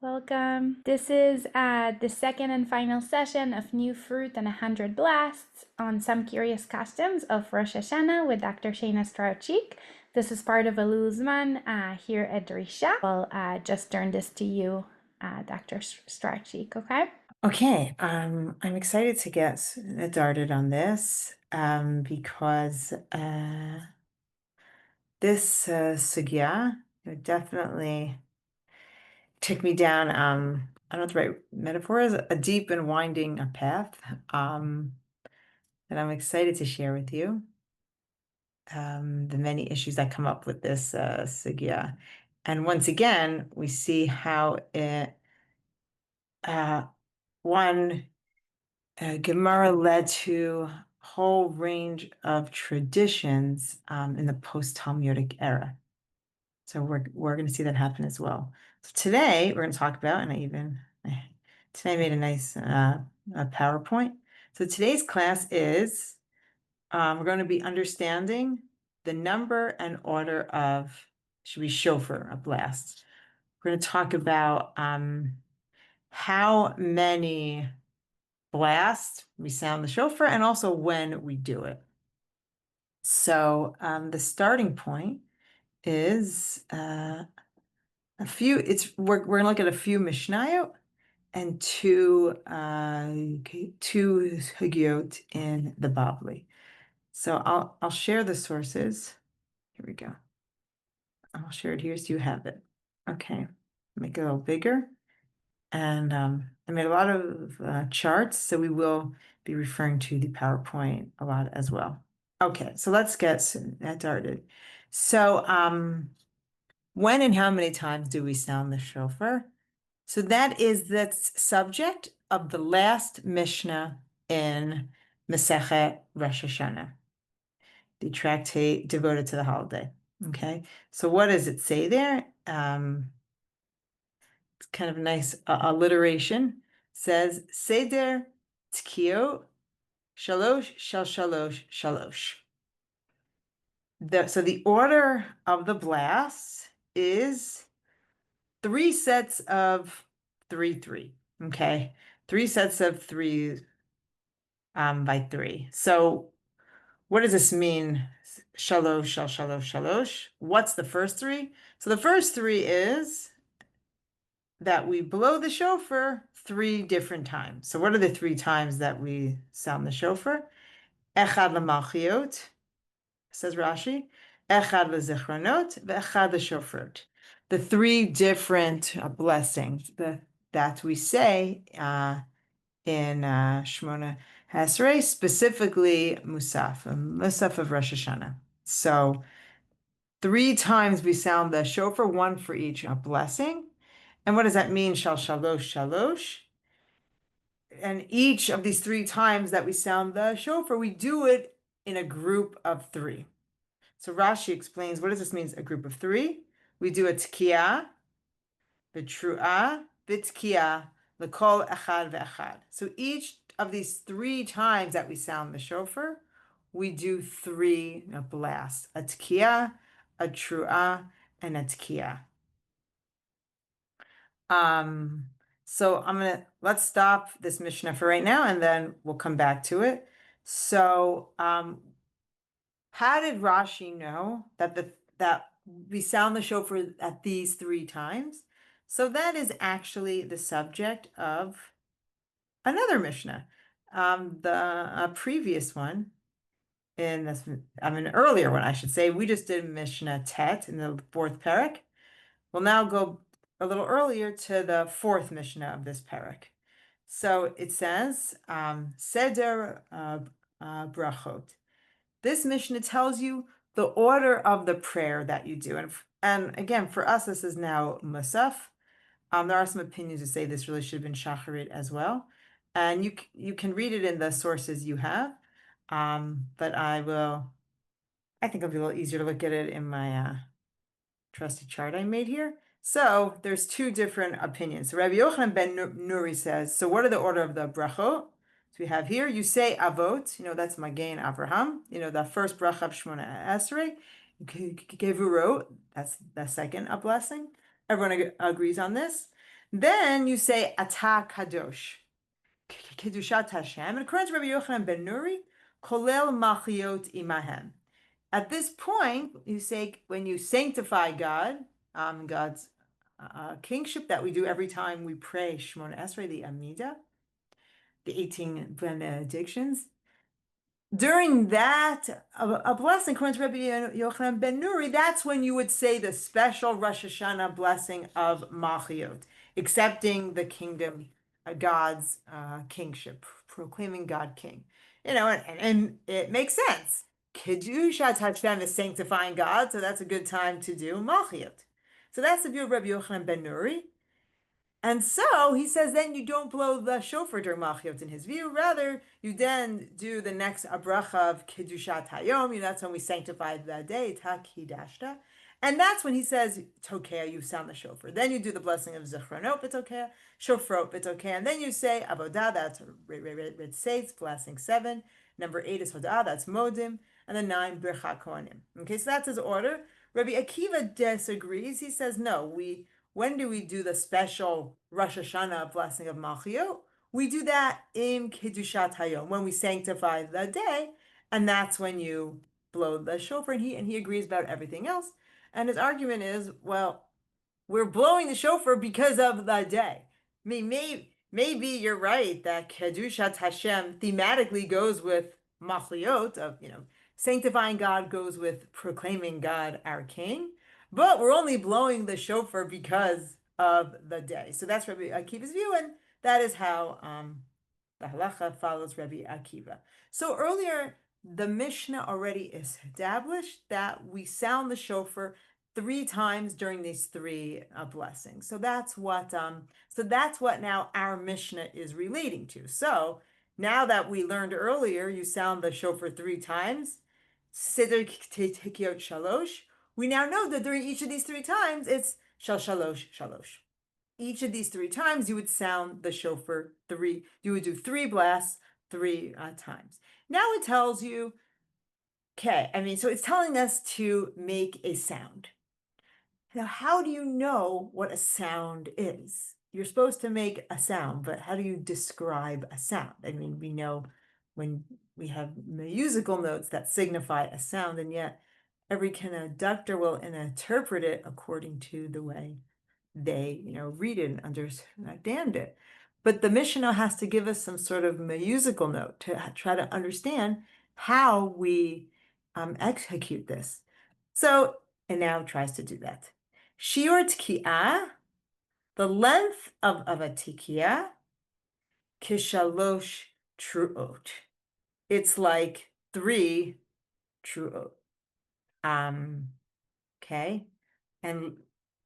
Welcome. This is the second and final session of New Fruit and 100 Blasts on some curious customs of Rosh Hashanah with Dr. Shana Strauch. This is part of a Luzman here at Drisha. I'll just turn this to you, Dr. Strauch, okay? Okay, I'm excited to get started on this because this sugya definitely took me down, I don't know what the right metaphor is, a deep and winding path that I'm excited to share with you. The many issues that come up with this sugya. And once again, we see how it, one, Gemara led to a whole range of traditions in the post-Talmudic era. So we're going to see that happen as well. So today we're going to talk about, and today I made a nice a PowerPoint. So today's class is we're going to be understanding the number and order of, should be shofar, a blast. We're going to talk about how many blast we sound the shofar, and also when we do it. So the starting point is we're gonna look at a few mishnayot and two hagiot in the Bavli. So I'll share the sources. Here we go. I'll share it here so you have it. Okay, make it a little bigger. And I made a lot of charts, so we will be referring to the PowerPoint a lot as well. Okay, so let's get started. So when and how many times do we sound the shofar? So that's subject of the last Mishnah in Masechet Rosh Hashanah, the tractate devoted to the holiday. Okay, so what does it say there? It's kind of a nice alliteration. Says Seder Tkio Shalosh Shal Shalosh Shalosh. So the order of the blasts is 3 sets of 3. Okay, 3 sets of 3 by 3. So what does this mean? Shalosh Shal Shalosh Shalosh. What's the first 3? So the first 3 is that we blow the shofar 3 different times. So what are the 3 times that we sound the shofar? Echad lemalchiot, says Rashi. Echad lezichronot, ve'echad leshofrot. The 3 different blessings that we say in Shmona Esrei, specifically Musaf of Rosh Hashanah. So 3 times we sound the shofar, 1 for each blessing. And what does that mean? Shal shalosh shalosh. And each of these 3 times that we sound the shofar, we do it in a group of 3. So Rashi explains, what does this mean? A group of 3. We do a tkiyah, v'tru'ah, v'tkiyah, l'kol echad ve'echad. So each of these 3 times that we sound the shofar, we do 3 blasts: a tkiyah, a tru'ah, and a tkiyah. So let's stop this Mishnah for right now, and then we'll come back to it. So, how did Rashi know that we sound the shofar at these 3 times? So that is actually the subject of another Mishnah, the previous one earlier one, I should say. We just did Mishnah Tet in the 4th parak. We'll now go a little earlier to the 4th Mishnah of this parak. So it says, Seder Brachot. This Mishnah tells you the order of the prayer that you do. And again, for us, this is now Musaf. There are some opinions that say this really should have been Shacharit as well. And you can read it in the sources you have. But I think it'll be a little easier to look at it in my trusty chart I made here. So there's 2 different opinions. So Rabbi Yochanan ben Nuri says, so what are the order of the brachot? So we have here, you say avot, that's Magen Avraham, the first bracha of Shmona Esrei. Gevurot, that's the second a blessing. Everyone agrees on this. Then you say Ata Kadosh, Kedushat Hashem, and according to Rabbi Yochanan ben Nuri, Kolel Machiot Imahem. At this point, you say, when you sanctify God, God's kingship that we do every time we pray Shmona Esrei, the Amida, the 18 benedictions. During that, a blessing, according to Rabbi Yochanan ben Nuri, that's when you would say the special Rosh Hashanah blessing of Machiot, accepting the kingdom, God's kingship, proclaiming God king. And it makes sense. Kedushat Hashem is sanctifying God, so that's a good time to do Machiot. So that's the view of Rabbi Yochanan ben Nuri. And so he says, then you don't blow the shofar during Machiot in his view. Rather, you then do the next bracha of Kedushat Hayom. That's when we sanctify the day, Takidashta. And that's when he says, Tokea, you sound the shofar. Then you do the blessing of Zichronot B'Tokea, Shofrot B'Tokea. And then you say, Avodah, that's Ritzeit, blessing 7. Number 8 is Hodah, that's Modim. And then 9, Bircha Kohanim. Okay, so that's his order. Rabbi Akiva disagrees. He says, no, when do we do the special Rosh Hashanah blessing of Machiot? We do that in Kedushat Hayom, when we sanctify the day, and that's when you blow the shofar, and he agrees about everything else. And his argument is, well, we're blowing the shofar because of the day. I mean, maybe you're right that Kedushat Hashem thematically goes with Machiot, of sanctifying God goes with proclaiming God our King. But we're only blowing the shofar because of the day. So that's Rabbi Akiva's view, and that is how the halakhah follows Rabbi Akiva. So earlier, the Mishnah already established that we sound the shofar 3 times during these 3 blessings. So that's what now our Mishnah is relating to. So now that we learned earlier, you sound the shofar 3 times. Seder Tekiot Shalosh. We now know that during each of these 3 times, it's shal shalosh shalosh. Each of these 3 times, you would sound the shofar 3. You would do 3 blasts 3 times. Now it tells you, so it's telling us to make a sound. Now, how do you know what a sound is? You're supposed to make a sound, but how do you describe a sound? I mean, we know when we have musical notes that signify a sound, and yet every conductor will interpret it according to the way they, read it and understand it. But the Mishnah has to give us some sort of musical note to try to understand how we execute this. So it now tries to do that. Shiur Tki'ah, the length of a Tikiyah, Kishalosh Truot. It's like 3 Truot. Okay, and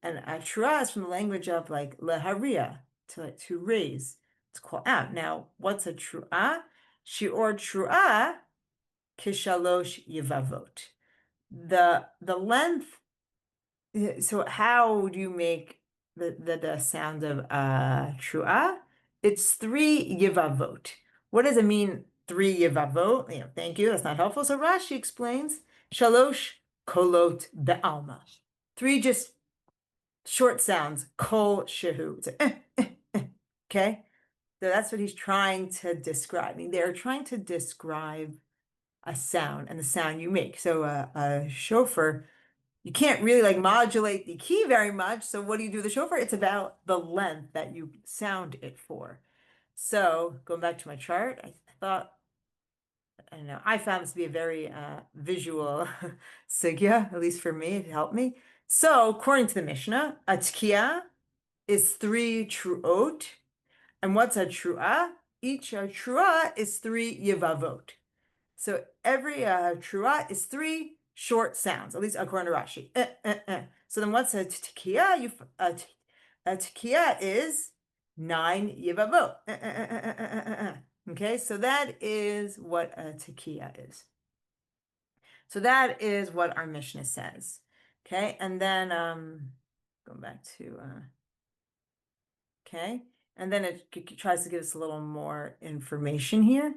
a truah is from the language of like leharia, to raise, to call out. Now, what's a truah? Shiur truah kishalosh yevavot. The length. So how do you make the sound of truah? It's 3 yevavot. What does it mean? 3 yevavot. Thank you. That's not helpful. So Rashi explains. Shalosh kolot be'alma. 3 just short sounds. Kol shehu. Okay? So that's what he's trying to describe. I mean, they're trying to describe a sound and the sound you make. So a shofar, you can't really modulate the key very much. So what do you do with the shofar? It's about the length that you sound it for. So going back to my chart, I thought, I don't know, I found this to be a very visual sugya, at least for me, it helped me. So according to the Mishnah, a tkiyah is 3 truot. And what's a truah? Each truah is 3 yevavot. So every truah is 3 short sounds, at least according to Rashi. So then what's a tkiyah? A tkiyah is 9 yevavot. Okay, so that is what a tkiyah is. So that is what our Mishnah says. Okay, and then going back to okay, and then it tries to give us a little more information here.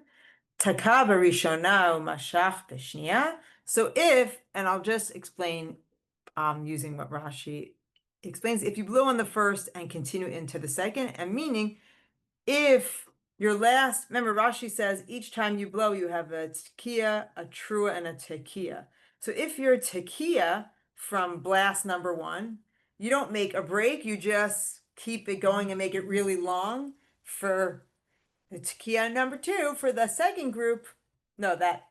Takaba rishona mashach b'shniya. So if, and I'll just explain using what Rashi explains if you blow on the first and continue into the second, and meaning if your last, remember Rashi says each time you blow, you have a tekiah, a trua, and a tekiah. So if you're tekiah from blast number one, you don't make a break, you just keep it going and make it really long for the tekiah number two. For the second group, no, that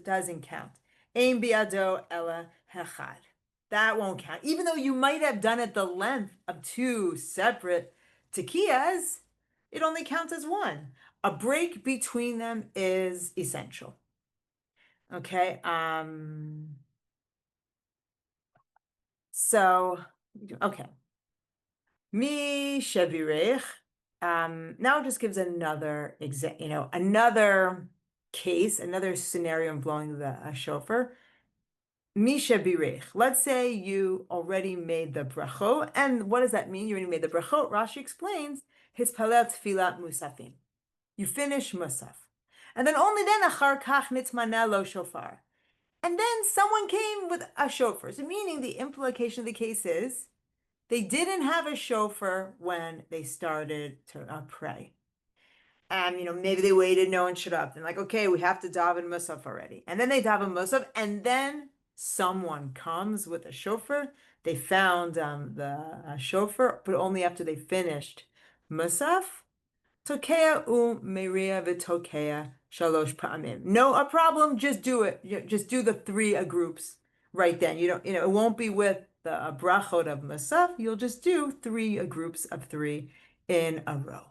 doesn't count. Ein biado ela hechad. That won't count. Even though you might have done it the length of two separate tekiyahs, it only counts as one. A break between them is essential. Okay. So, okay. Mi shevirech. Now it just gives another another case, another scenario in blowing the shofar. Misha birech. Let's say you already made the brachot, and what does that mean? You already made the brachot. Rashi explains his palel tfilat musafim. You finish musaf, and then only then achar kach nitzmaneh lo shofar, and then someone came with a shofar. So meaning the implication of the case is they didn't have a shofar when they started to pray. And, maybe they waited, no one showed up. And like, okay, we have to daven musaf already. And then they daven musaf, and then someone comes with a shofar. They found the shofar, but only after they finished musaf. Tokea meria v'tokea shalosh pa'amim. No, a problem. Just do it. Just do the three groups right then. It won't be with the brachot of musaf. You'll just do three groups of three in a row.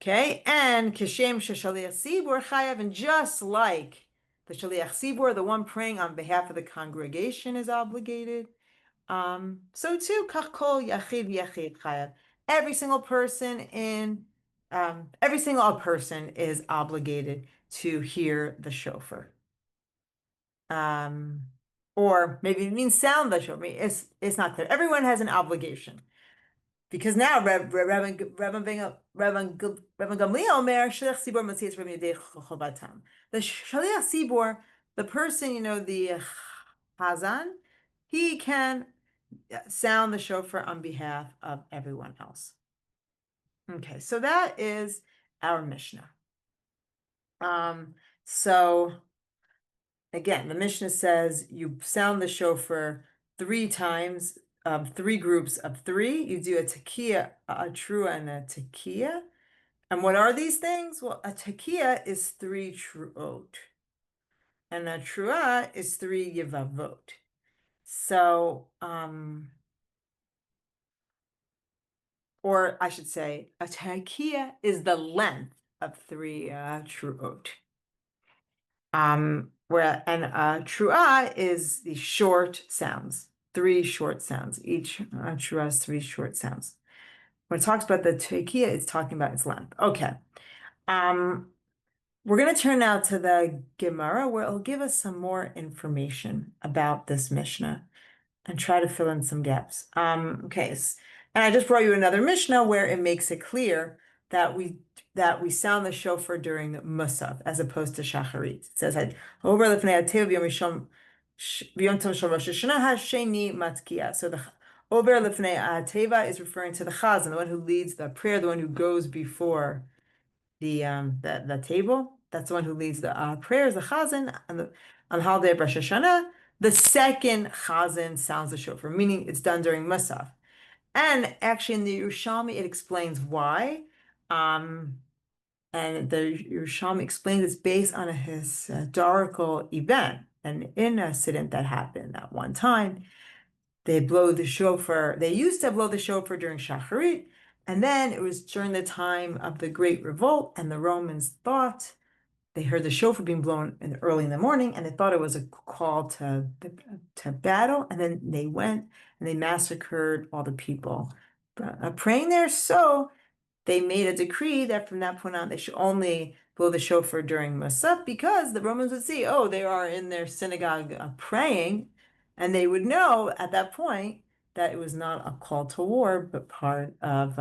Okay, and kishem shaliach sibur chayav, and just like the shaliach sibur, the one praying on behalf of the congregation is obligated. So too, kachkol yachid chayav. Every single person is obligated to hear the shofar. Or maybe it means sound the shofar. It's not clear. Everyone has an obligation. Because now Rabban Gamliel Omer Shaliach Sibor Matzias Rabbi Yedei Chobatam. The Shaliach Sibor, the person, the Hazan, he can sound the shofar on behalf of everyone else. Okay, so that is our Mishnah. So again, the Mishnah says you sound the shofar 3 times. 3 groups of 3. You do a tekiah, a trua, and a tekiah. And what are these things? Well, a tekiah is 3 truot, and a trua is 3 yevavot. So, or I should say, a tekiah is the length of 3 truot. Where a trua is the short sounds. 3 short sounds. Each trua has 3 short sounds. When it talks about the tekiah, it's talking about its length. Okay. We're going to turn now to the Gemara, where it'll give us some more information about this Mishnah and try to fill in some gaps. Okay. And I just brought you another Mishnah where it makes it clear that we sound the shofar during the musaf as opposed to shacharit. It says, "Over lefnei ateva b'yom tov shel Rosh Hashanah hasheni matkiya." So the Ober lefnei ateva is referring to the chazan, the one who leads the prayer, the one who goes before the table. That's the one who leads the prayers, the chazan, on the holiday of Rosh Hashanah. The second chazan sounds the shofar, meaning it's done during musaf. And actually, in the Yerushalmi, it explains why. And the Yerushalmi explains it's based on a historical event, an incident that happened at one time. They blow the shofar. They used to blow the shofar during Shacharit, and then it was during the time of the Great Revolt, and the Romans thought they heard the shofar being blown early in the morning, and they thought it was a call to battle, and then they went and they massacred all the people praying there. So they made a decree that from that point on, they should only blow the shofar during Musaf, because the Romans would see, oh, they are in their synagogue praying, and they would know at that point that it was not a call to war, but part of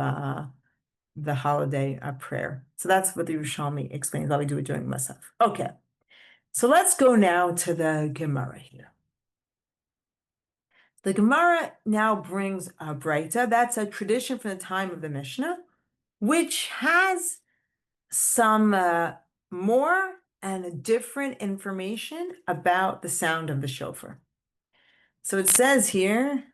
the holiday prayer. So that's what the Rishonim explains, why we do it during Musaf. Okay, so let's go now to the Gemara here. The Gemara now brings a Breita. That's a tradition from the time of the Mishnah, which has some more and different information about the sound of the shofar. So it says here,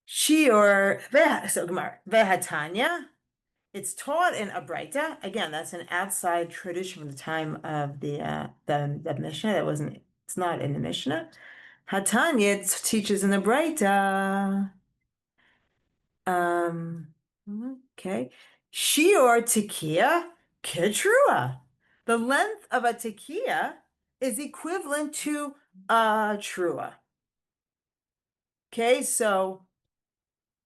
Shior, so Gemara, Vehatanya, it's taught in a Breita. Again, that's an outside tradition from the time of the Mishnah. It's not in the Mishnah. Hatanya teaches in the Breita. Okay. Shior tekiah ketrua. The length of a tekiah is equivalent to a trua. Okay, so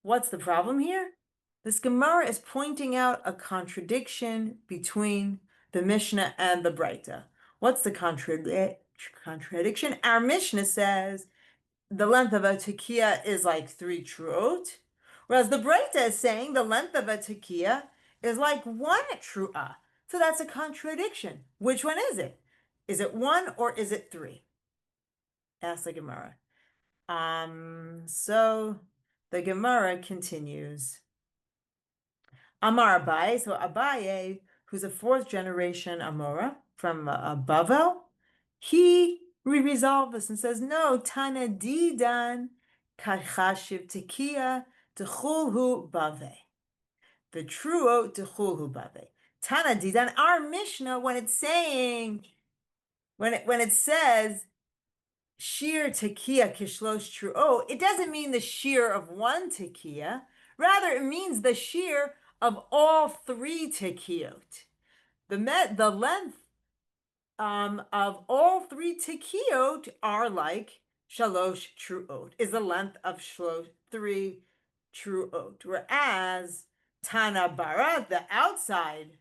what's the problem here? This Gemara is pointing out a contradiction between the Mishnah and the Breita. What's the contradiction? Our Mishnah says the length of a tekiah is like 3 truot, whereas the Breita is saying the length of a tekiah is like 1 truah. So that's a contradiction. Which one is it? Is it 1 or is it 3? Ask the Gemara. So the Gemara continues. Amar Abaye, so Abaye, who's a 4th generation Amora from Bavel, he resolved this and says, no, Tana Didan Kachashiv Tekiah Techulhu Bave. The truo Techulhu Bave. Tana Didan, our Mishnah, when it says shear tekiah kishlosh truo, it doesn't mean the shear of 1 tekiah. Rather, it means the shear of all 3 tekiot. The length of all 3 tekiot are like shalosh truot, is the length of 3 truot. Whereas Tana Bara, the outside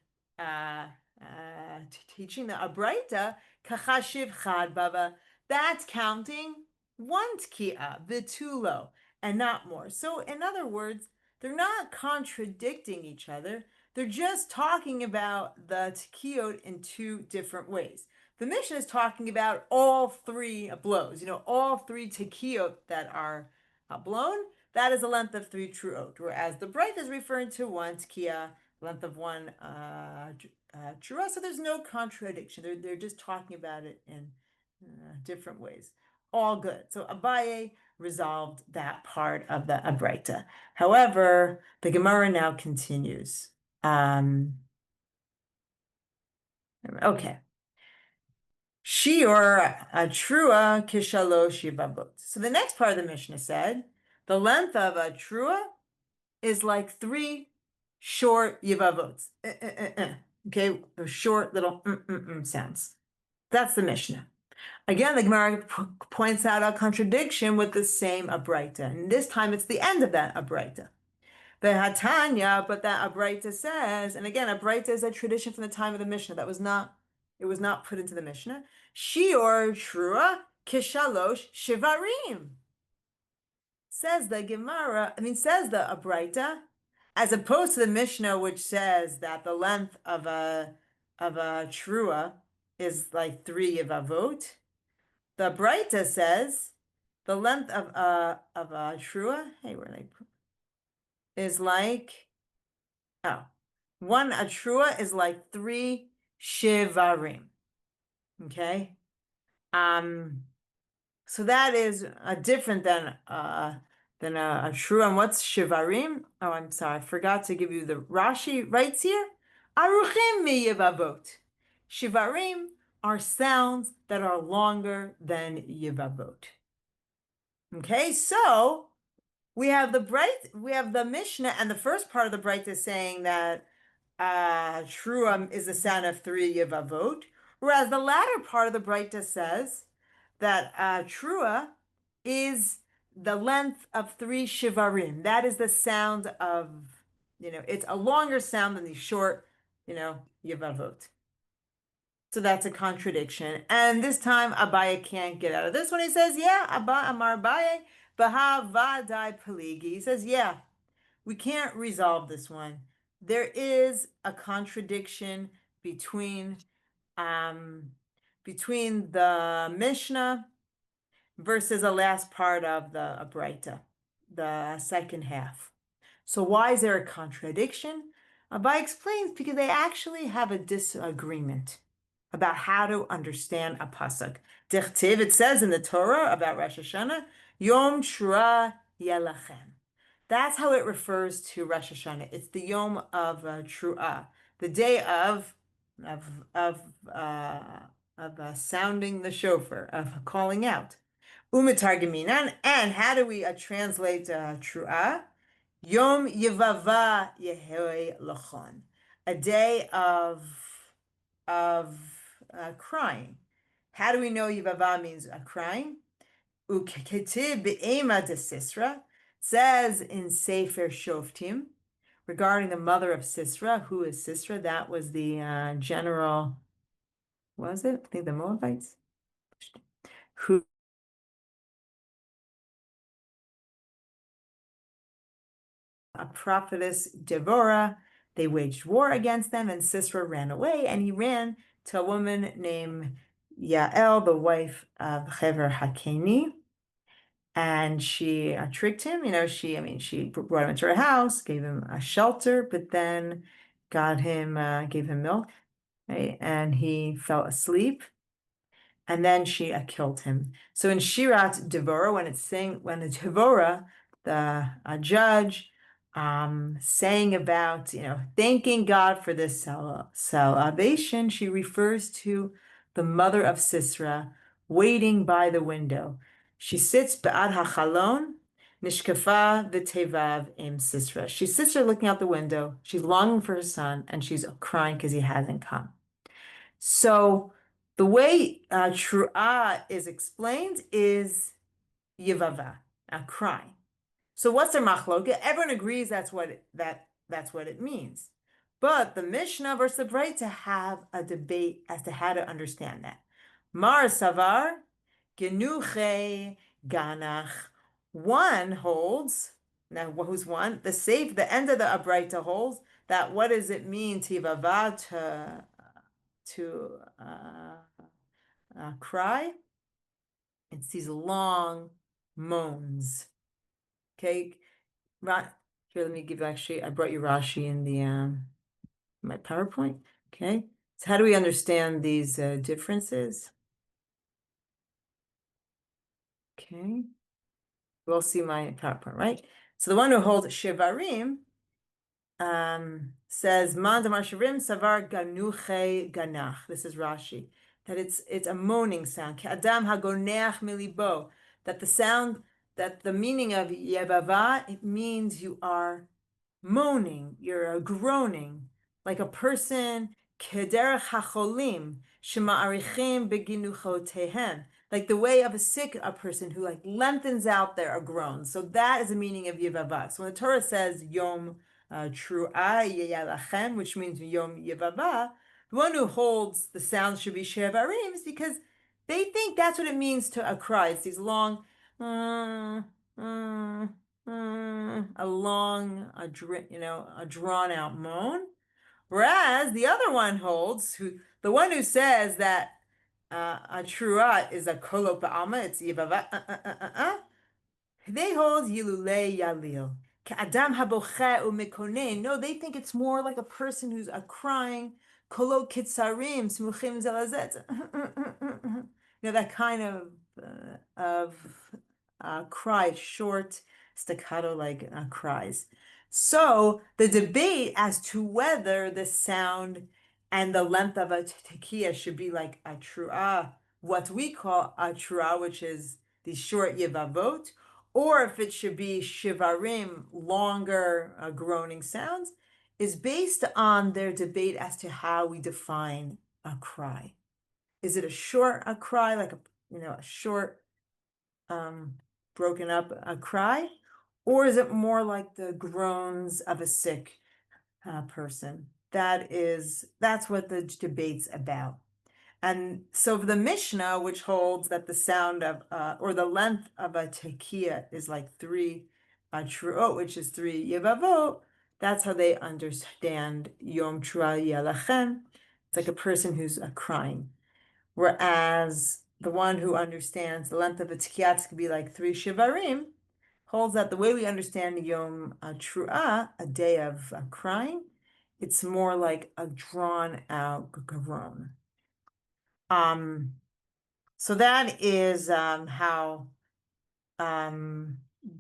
teaching the Abraita, kachashiv chad bava, that's counting 1 tekiah, vitulo, and not more. So in other words, they're not contradicting each other. They're just talking about the tekiot in 2 different ways. The Mishnah is talking about all 3 blows, all 3 tekiot that are blown. That is a length of 3 truot, whereas the Breita is referring to 1 tekiah, length of 1 trua. So there's no contradiction. They're just talking about it in different ways. All good. So Abaye resolved that part of the Breita. However, the Gemara now continues. Okay. Shior a trua kishalosh yivavot. So the next part of the Mishnah said the length of a trua is like 3 short yivavot. Okay, those short little sounds. That's the Mishnah. Again, the Gemara points out a contradiction with the same Abraita, and this time it's the end of that Abraita. The Hatanya, but that Abraita says, and again, Abraita is a tradition from the time of the Mishnah that was not put into the Mishnah. Shior trua kishalosh shivarim. Says the Abraita, as opposed to the Mishnah, which says that the length of a trua is like 3 yevavot. The Breita says the length of a trua, is like, a trua is like 3 shivarim. Okay. So that is different than a trua. And what's shivarim? Oh, I'm sorry, I forgot to give you the Rashi writes here. Aruchim mi yevavot. Shivarim are sounds that are longer than yivavot. Okay, so we have the Mishnah, and the first part of the Breita is saying that trua is the sound of 3 yivavot, whereas the latter part of the Breita says that trua is the length of 3 shivarim. That is the sound of, it's a longer sound than the short, yivavot. So that's a contradiction. And this time Abaye can't get out of this one. He says, yeah, Amar Abaye, Baha Vadai Peligi. He says, yeah, we can't resolve this one. There is a contradiction between between the Mishnah versus the last part of the Braita, the second half. So why is there a contradiction? Abai explains because they actually have a disagreement about how to understand a pasuk. Dichtiv, it says in the Torah about Rosh Hashanah, Yom Shura Yelachem. That's how it refers to Rosh Hashanah. It's the Yom of Tru'ah, the day of sounding the shofar, of calling out. Umitargaminan, and how do we translate Tru'ah? Yom Yevava Yehoe Lachon, a day of crying. How do we know Yevava means crying? Uketib be'ema de Sisra says in Sefer Shoftim regarding the mother of Sisra. Who is Sisra? That was the general. Was it? I think the Moabites. Who a prophetess Deborah. They waged war against them, and Sisera ran away, and he ran to a woman named Yael, the wife of Hever Hakeni, and she tricked him. She brought him into her house, gave him a shelter, but then gave him milk, right? And he fell asleep. And then she killed him. So in Shirat Devorah, when the Devorah, the judge, saying about, thanking God for this salvation, she refers to the mother of Sisera waiting by the window. She sits ba'ad hachalon, nishkafa v'tevav im Sisera. She sits there looking out the window. She's longing for her son, and she's crying because he hasn't come. So the way Tru'ah is explained is Yevava, a cry. So what's the machloket? Everyone agrees that's what it means. But the Mishnah versus the Braita have a debate as to how to understand that. Mar Savar, Genuche Ganach. One holds, now who's one? The end of the Braita holds that what does it mean Tivava to cry? It's these long moans. Okay, here, let me give you, actually, I brought you Rashi in the my PowerPoint. Okay, so how do we understand these differences? Okay, we'll see my PowerPoint, right? So the one who holds Shivarim says Man Damar Shivarim Savar Ganuche Ganach. This is Rashi. That it's a moaning sound. Adam hagoneach milibo. That the sound, that the meaning of Yevava, it means you are moaning, you're groaning, like a person kederech hacholim shema'arichim beginuchotehem, like the way of a person who like lengthens out their groans. So that is the meaning of Yevava. So when the Torah says Yom Tru'ah Yelachem, which means Yom Yevava, the one who holds the sound should be Shevarim is because they think that's what it means to a cry. It's these long, a drawn out moan. Whereas the other one holds, the one who says that a truah is a kolo ba'alma, it's yivava, they hold yilulei yalil. Adam haboche umekonen. No, they think it's more like a person who's crying, kolo kitsarim, smuchim zelazet. That kind of cry, short, staccato like cries. So the debate as to whether the sound and the length of a tekiah should be like a truah, what we call a truah, which is the short yevavot, or if it should be shivarim, longer groaning sounds, is based on their debate as to how we define a cry. Is it a short cry, like a short, broken up cry, or is it more like the groans of a sick person? That's what the debate's about. And so the Mishnah, which holds that the sound of or the length of a tekiah is like 3 truot, which is 3 yevavot, that's how they understand Yom Truah Yelachem. It's like a person who's crying. Whereas the one who understands the length of a tkiyat could be like 3 shivarim, holds that the way we understand Yom Tru'ah, a day of crying, it's more like a drawn out groan. So that is how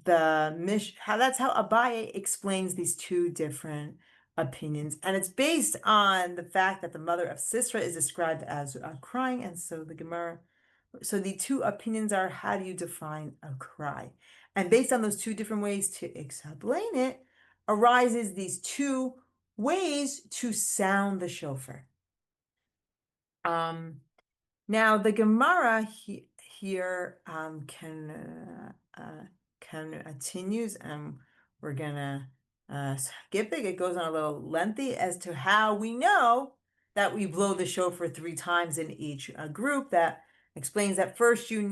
that's how Abaye explains these two different opinions, and it's based on the fact that the mother of Sisra is described as crying, and so the Gemara. So the two opinions are, how do you define a cry? And based on those two different ways to explain it, arises these two ways to sound the shofar. Now the Gemara here continues, and we're gonna skip it. It goes on a little lengthy as to how we know that we blow the shofar 3 times in each group. That explains that first you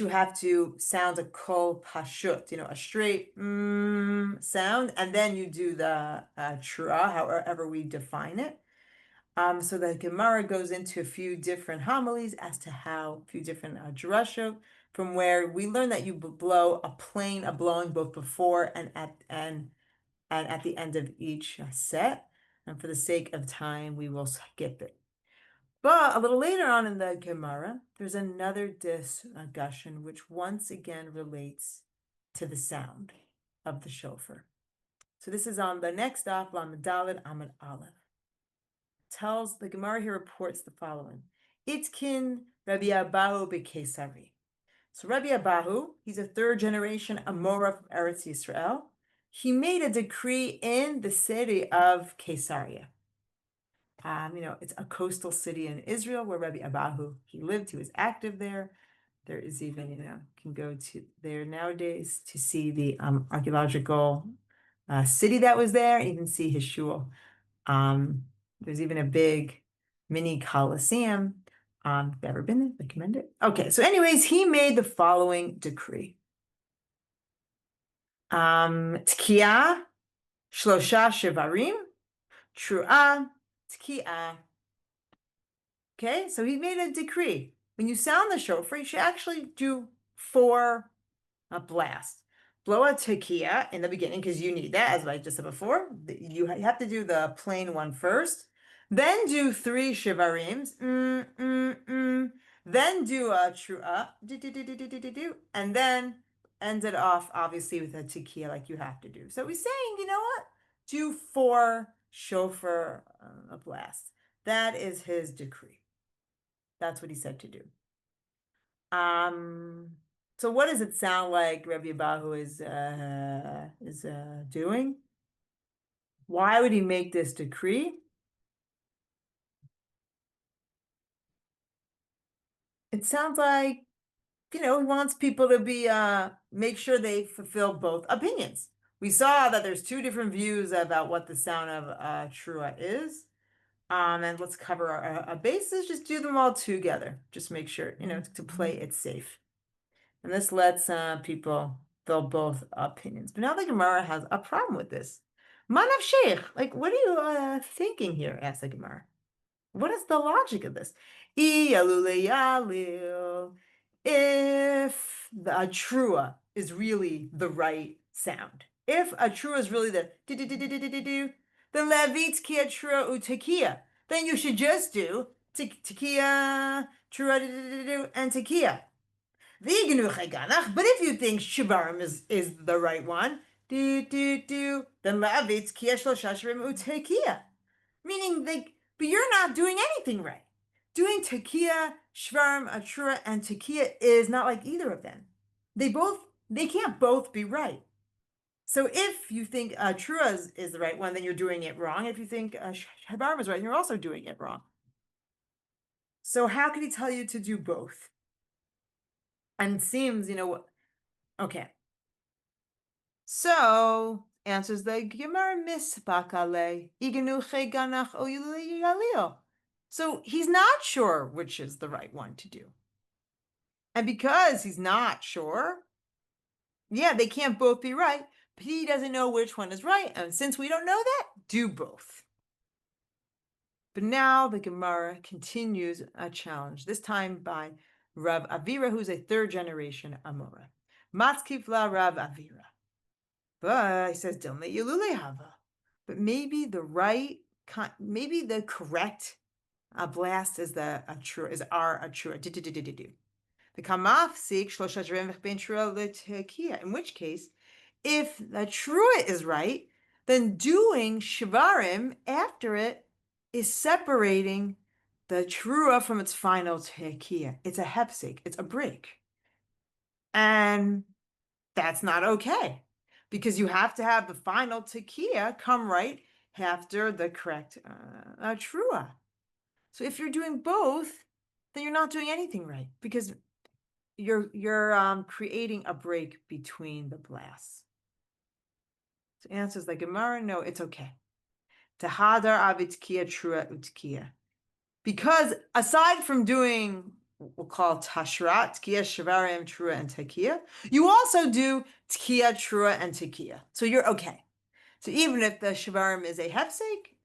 have to sound a kol pashut, a straight sound, and then you do the truah, however we define it. So the Gemara goes into a few different homilies as to how, a few different drashot, from where we learn that you blow a blowing both before and at the end of each set. And for the sake of time, we will skip it. But a little later on in the Gemara, there's another discussion which once again relates to the sound of the shofar. So this is on the next daf, Lamed Daled Amud Aleph. The Gemara here reports the following. Itkin Rabbi Abahu b'Kesari. So Rabbi Abahu, he's a 3rd generation Amora from Eretz Yisrael. He made a decree in the city of Caesarea. It's a coastal city in Israel where Rabbi Abahu, he lived, he was active there. There is even, can go to there nowadays to see the archaeological city that was there, even see his shul. There's even a big mini Colosseum. If you've ever been there, recommend it. Okay, so anyways, he made the following decree. Tkiya, shlosha shivarim, tru'ah, tkiya. Okay, so he made a decree. When you sound the shofar, you should actually do 4 blasts. Blow a tekiya in the beginning because you need that, as I just said before. You have to do the plain one first. Then do 3 shivarims. Then do a tru'ah. And then end it off, obviously, with a tekiya like you have to do. So he's saying, you know what? Do 4 shofar blasts. That is his decree. That's what he said to do. So what does it sound like Rabbi Abahu is doing? Why would he make this decree? It sounds like, he wants people to be make sure they fulfill both opinions. We saw that there's 2 different views about what the sound of truah is. And let's cover our bases. Just do them all together. Just make sure, to play it safe. And this lets people fill both opinions. But now the Gemara has a problem with this. Manav Sheikh, like, what are you thinking here? Asked the Gemara. What is the logic of this? If the truah is really the right sound, if a truah is really the do, then levit kia truah utekia. Then you should just do tekia, truah, and tekia. But if you think shivarim is the right one, then levit kia shlosha shivarim utekia. Meaning, but you're not doing anything right. Doing tekiya, shvarim, atrura, and tekiya is not like either of them. They can't both be right. So if you think atrura is the right one, then you're doing it wrong. If you think shvarim is right, you're also doing it wrong. So how could he tell you to do both? And it seems, okay. So answers the Gemara misbakale iganuche ganach oyuliyalio. So he's not sure which is the right one to do. And because he's not sure, they can't both be right, but he doesn't know which one is right. And since we don't know that, do both. But now the Gemara continues a challenge, this time by Rav Avira, who's a third generation Amora. Matzkifla Rav Avira. But he says, Dilme Yelule Hava. But maybe the correct blast is the true, is our true. The kamaf sik shlosha shvarim ben trua l'tekiya. In which case, if the trua is right, then doing shvarim after it is separating the trua from its final tekiya. It's a hefsek. It's a break, and that's not okay because you have to have the final tekiya come right after the correct trua. So if you're doing both, then you're not doing anything right because you're creating a break between the blasts. So answers like Gemara, no, it's okay. Tahadar avitkia trua utkia. Because aside from doing what we'll call tashrat, tkiya, shavarim, trua, and tekiya, you also do tkiya, trua, and tekiya. So you're okay. So even if the shavarim is a hefsek,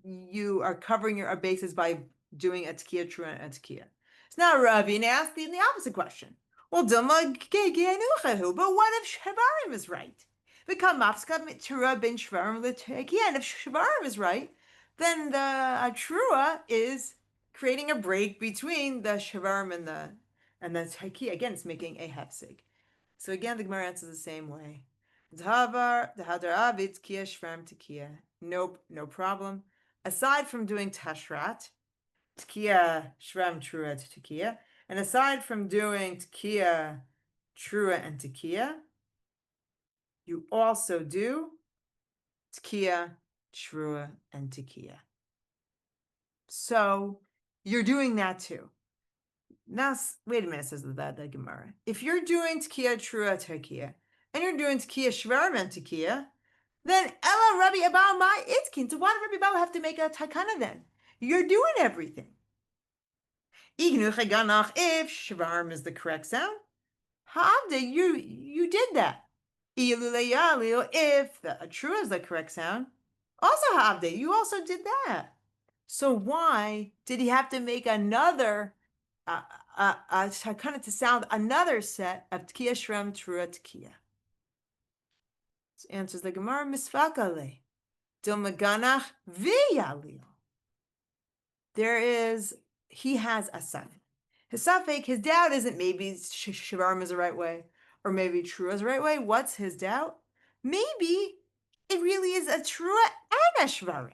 you are covering your bases by doing a tkiya, trua, and a tekiya. So now Ravina asked the opposite question. Well, but what if shavarim is right? And if shavarim is right, then the trua is creating a break between the shavarim and the tekiya. Again, it's making a hefsek. So again, the Gemara answers the same way. Nope, no problem. Aside from doing tashrat, tkiya, shvam, trua, tekiya, and aside from doing tkiya, trua, and tekiya, you also do tkiya, trua, and tekiya. So you're doing that too. Now, wait a minute, says the Gemara. If you're doing tkiya, trua, tekiya, and you're doing tkiya, shvarim, and tekiya, then Ella Rabbi Abba my itkin. So why does Rabbi Abba have to make a takana then? You're doing everything. If shvarim is the correct sound, Havde, you did that. If the trua is the correct sound, also Havde, you also did that. So why did he have to make another takana to sound another set of tkiya, shvarim, trua, tekiya? So answers the Gemara misfakale. Dilmaganach v'yalil. He has a safek. His safek, his doubt isn't maybe shavarim is the right way, or maybe trua is the right way. What's his doubt? Maybe it really is a trua and a shvarim.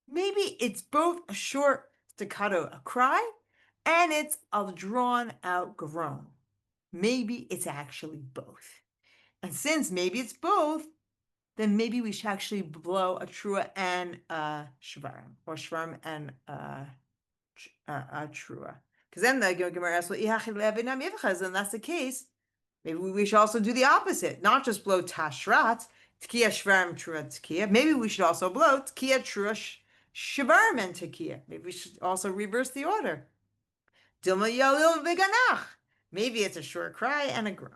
Maybe it's both a short staccato, a cry, and it's a drawn out groan. Maybe it's actually both. And since maybe it's both, then maybe we should actually blow a trua and a shvarim, or shvarim and a trua. Because then the Gemara asks, and that's the case, maybe we should also do the opposite, not just blow tashrat, tkiya, shvarim, trua, tkiya. Maybe we should also blow tkiya, trua, shvarim, and tkiya. Maybe we should also reverse the order. Dilma yalil v'ganach. Maybe it's a short cry and a groan.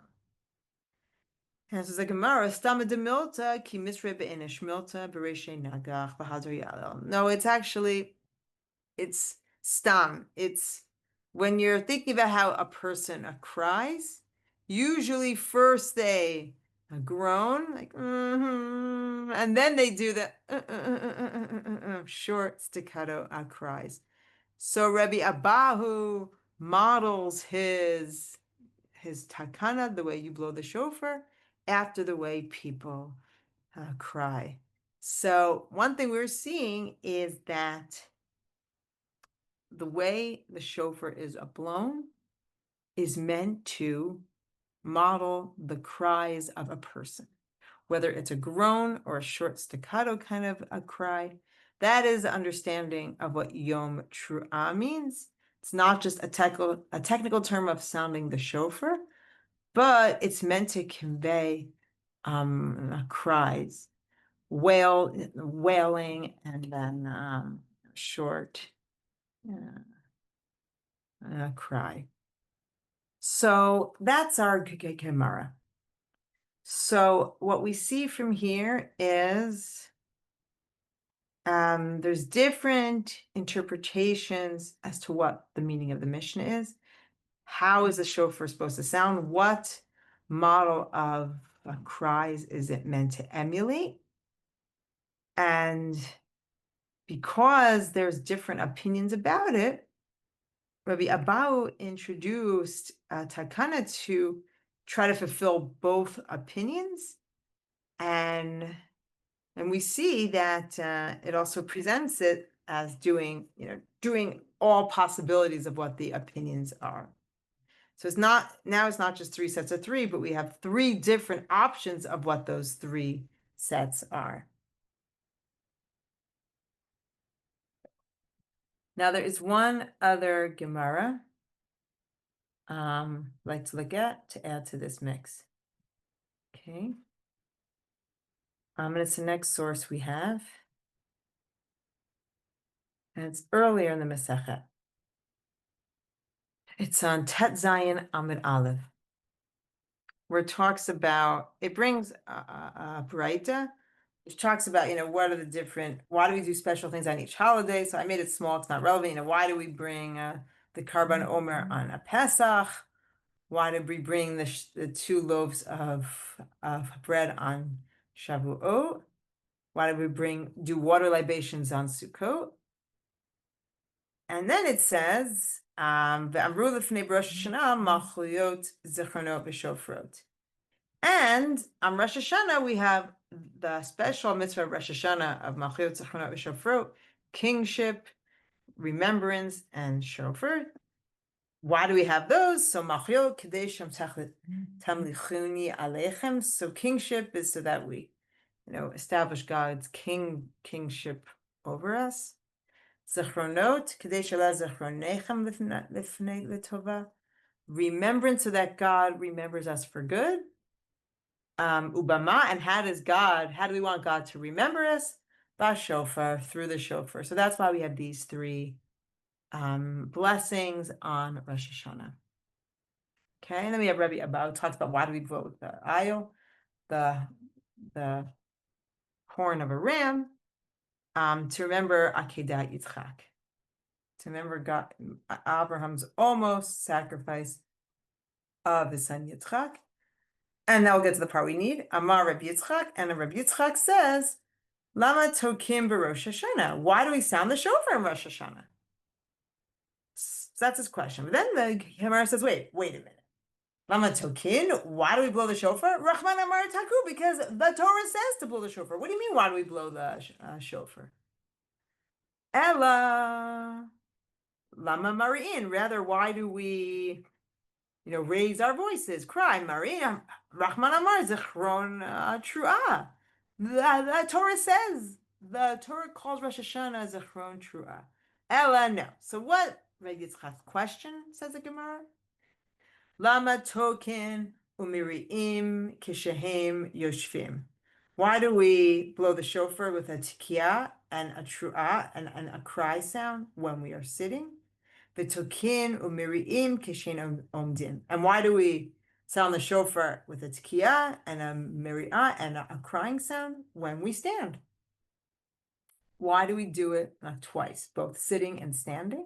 Answers the Gemara, Stama de Milta, ki misre be'inish milta, bereshe nagach, b'hadar yalil. No, it's stam. It's when you're thinking about how a person cries, usually first they groan, like, and then they do the short staccato cries. So Rabbi Abahu models his takana, the way you blow the shofar, after the way people cry. So one thing we're seeing is that the way the shofar is blown is meant to model the cries of a person, whether it's a groan or a short staccato kind of a cry. That is the understanding of what Yom Truah means. It's not just a technical term of sounding the shofar, but it's meant to convey cries, wailing, and then short cry. So that's our Gemara. So what we see from here is there's different interpretations as to what the meaning of the Mishnah is. How is the shofar supposed to sound? What model of cries is it meant to emulate? And because there's different opinions about it, Rabbi Abau introduced takana to try to fulfill both opinions, and we see that it also presents it as doing all possibilities of what the opinions are. So it's not just 3 sets of 3, but we have 3 different options of what those 3 sets are. Now there is one other Gemara I'd like to look at to add to this mix. Okay. And it's the next source we have. And it's earlier in the Masechet. It's on Tet Zayin Amid Aleph, where it talks about, it brings a Braita, which talks about, what are the different, why do we do special things on each holiday? So I made it small, it's not relevant. Why do we bring the Karban Omer on a Pesach? Why did we bring the 2 loaves of bread on Shavuot? Why did we do water libations on Sukkot? And then it says, Ve'amru lefnei Rosh Hashanah malchuyot zichronot v'shofrot. And on Rosh Hashanah, we have the special mitzvah of Rosh Hashanah of malchuyot zichronot v'shofrot, kingship, remembrance, and shofar. Why do we have those? So malchuyot kedei shem tamlichuni aleichem. So kingship is so that we, establish God's kingship over us. Zichronot, kedei shela zichronechem lifnei l'tova. Remembrance, so that God remembers us for good. Ubama, and how do we want God to remember us? Shofar, through the shofar. So that's why we have these 3 blessings on Rosh Hashanah. Okay, and then we have Rabbi Abau talks about why do we blow the ayil, the horn of a ram, to remember Akedat Yitzchak, to remember God, Abraham's almost sacrifice of his son Yitzchak. And now we'll get to the part we need. Amar Rabbi Yitzchak, and Rabbi Yitzchak says, Lama tokim b'Rosh Hashanah. Why do we sound the shofar in Rosh Hashanah? So that's his question. But then the Gemara says, wait a minute. Lama tokin, why do we blow the shofar? Rahman Amar Taku, because the Torah says to blow the shofar. What do you mean, why do we blow the shofar? Ella, Lama Mari'in, rather, why do we, raise our voices, cry, Mari'in, Rahman Amar Zichron Tru'ah. The Torah says, the Torah calls Rosh Hashanah Zichron Tru'ah. Ella, no. So what, Rabbi Yitzchak's question, says the Gemara? Lama token umiriim kishehem yoshvim. Why do we blow the shofar with a tikiyah and a tru'ah and a cry sound when we are sitting? V'tokin umiriim kishen omdim. And why do we sound the shofar with a tikiyah and a miri'ah and a crying sound when we stand? Why do we do it twice, both sitting and standing?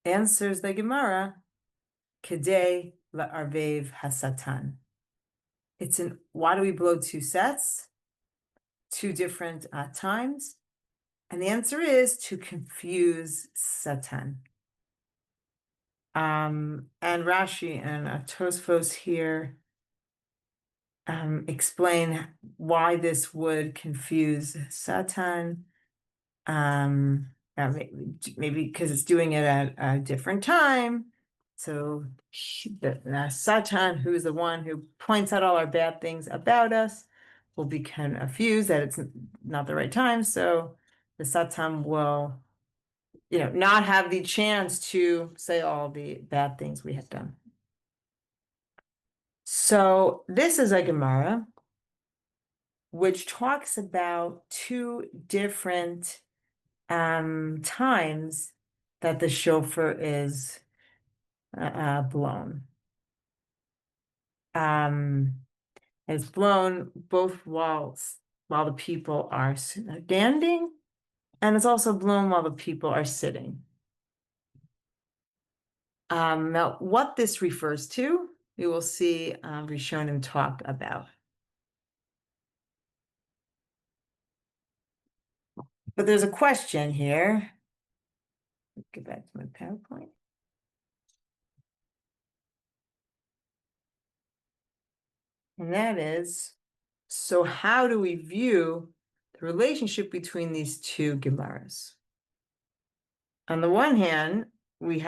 Answers the Gemara, Kedei la'arvev hasatan. Why do we blow 2 sets, 2 different times? And the answer is to confuse Satan. And Rashi and Tosfos here explain why this would confuse Satan. Maybe because it's doing it at a different time. So Satan, who is the one who points out all our bad things about us, will be confused that it's not the right time. So the Satan will, not have the chance to say all the bad things we have done. So this is a Gemara which talks about 2 different times that the shofar is blown. It's blown both while while the people are standing, and it's also blown while the people are sitting. Now, what this refers to, we will see Rishonim talk about. But there's a question here. Let's get back to my PowerPoint. And that is, so how do we view the relationship between these two Gemaras? On the one hand, we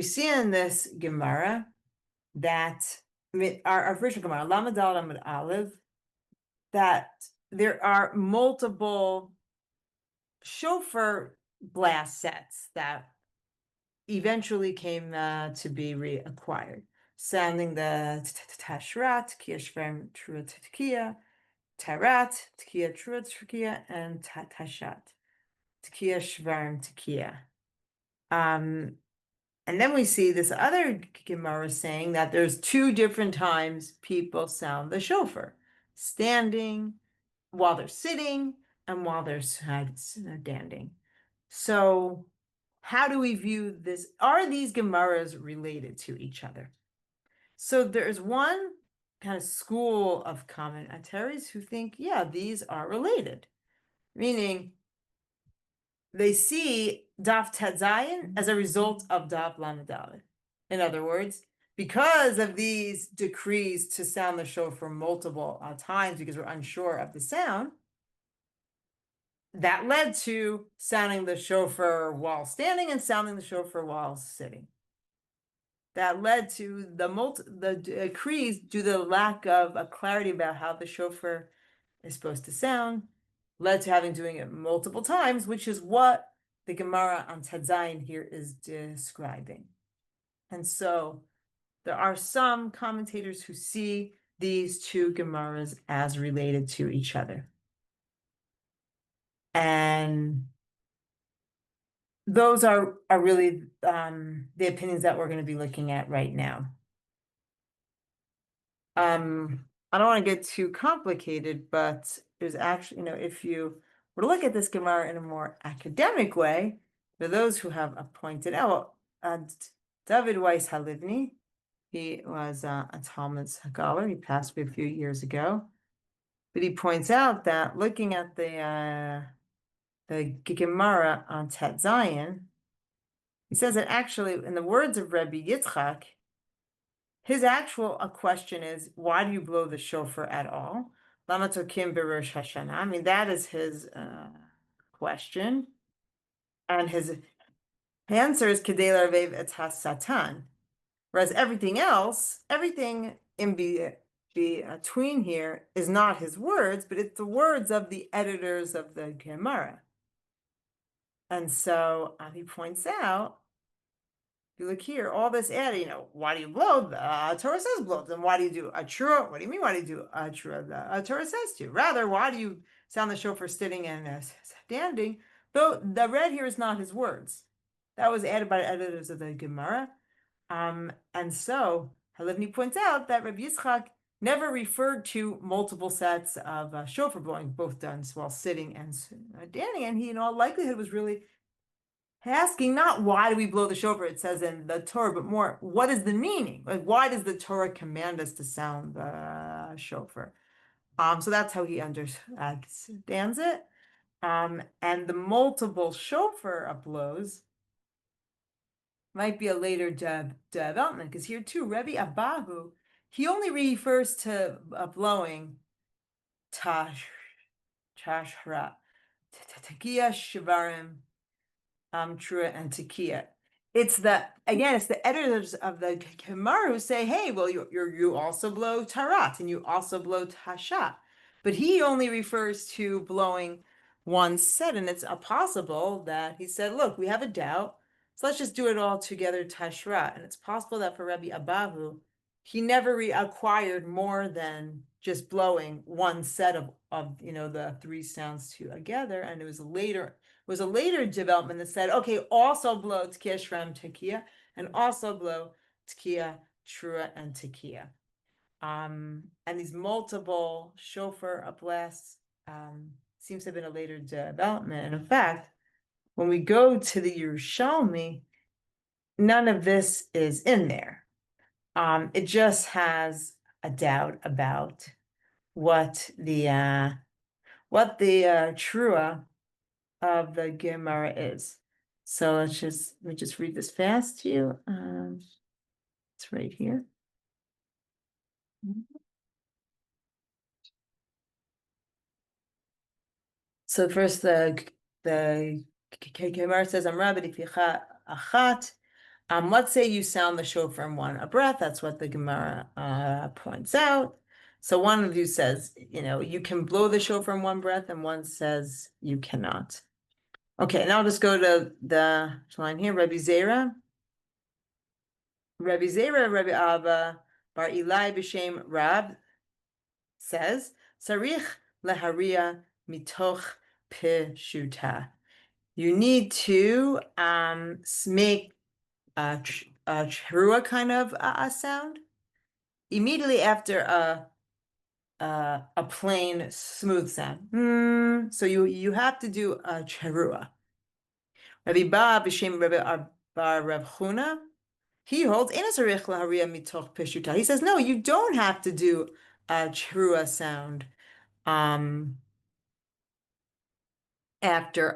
see in this Gemara that, our original Gemara, Lamed Daled Amud Aleph, that there are multiple shofar blast sets that eventually came to be reacquired, sounding the tashrat, tkiya shvarm, trua tkiya, tarat, tkiya trua tkiya, and tashat, tkiya shvarm tkiya. And then we see this other Gemara saying that there's two different times people sound the shofar, standing, while they're sitting, and while they're standing. So how do we view this? Are these Gemaras related to each other? So there's one kind of school of commentaries who think, yeah, these are related, meaning they see Daf Tet Zayin as a result of Daf Lamed Daled. In other words, because of these decrees to sound the shofar multiple times because we're unsure of the sound, that led to sounding the shofar while standing and sounding the shofar while sitting. That led to the decrees due to the lack of a clarity about how the shofar is supposed to sound, led to doing it multiple times, which is what the Gemara on Tet Zayin here is describing. And so there are some commentators who see these two Gemaras as related to each other. And those are really the opinions that we're going to be looking at right now. I don't want to get too complicated, but there's actually, if you were to look at this Gemara in a more academic way, for those who have pointed out, David Weiss Halivni, he was a Talmud scholar. He passed away a few years ago, but he points out that looking at the Gemara on Tet Zayin, he says that actually, in the words of Rebbe Yitzchak, his actual question is, why do you blow the shofar at all? Lama tokim b'Rosh Hashanah. I mean, that is his question. And his answer is Kedei l'arvev et ha-satan. Whereas everything else, everything in between here is not his words, but it's the words of the editors of the Gemara. And so he points out, if you look here, all this adding, why do you blow? The Torah says blow. Then why do you do a trua? What do you mean, why do you do a trua? The Torah says to. Rather, why do you sound the shofar sitting and standing? Though the red here is not his words. That was added by the editors of the Gemara. And so Halivni points out that Rabbi Yitzchak never referred to multiple sets of shofar blowing, both done while sitting and standing. And he, in all likelihood, was really asking not why do we blow the shofar, it says in the Torah, but more, what is the meaning? Like, why does the Torah command us to sound the shofar? So that's how he understands it. And the multiple shofar blows might be a later development, because here too, Rebbe Abahu, he only refers to blowing tashra, tekiya shivarim, trua, and tekiya. It's the editors of the Gemara who say, hey, well, you also blow tarat and you also blow tashat, but he only refers to blowing one set, and it's possible that he said, look, we have a doubt, so let's just do it all together, tashrat. And it's possible that for Rebbe Abahu, he never reacquired more than just blowing one set of the three sounds together, and it was a later development that said, okay, also blow tkiya shvarm tekiya, and also blow tkiya trua and tekiya. And these multiple shofar blasts seems to have been a later development. And in fact, when we go to the Yerushalmi, none of this is in there. It just has a doubt about what the trua of the Gemara is. So let me just read this fast to you. It's right here. So first the Gemara says, Amra b'dificha achat. Let's say you sound the shofar in one breath. That's what the Gemara points out. So one of you says, you can blow the shofar in one breath, and one says you cannot. Okay, now I'll just go to the line here. Rabbi Zera, Rabbi Abba, Bar Eli b'shem Rab says, Sarich leharia mitoch peshuta. You need to make a trua kind of a sound immediately after a plain smooth sound. So you have to do a trua. Rabbi Ba b'shem Rabbi Bar Rav Huna, he holds inasarich laharia mitoch peshuta. He says no, you don't have to do a trua sound after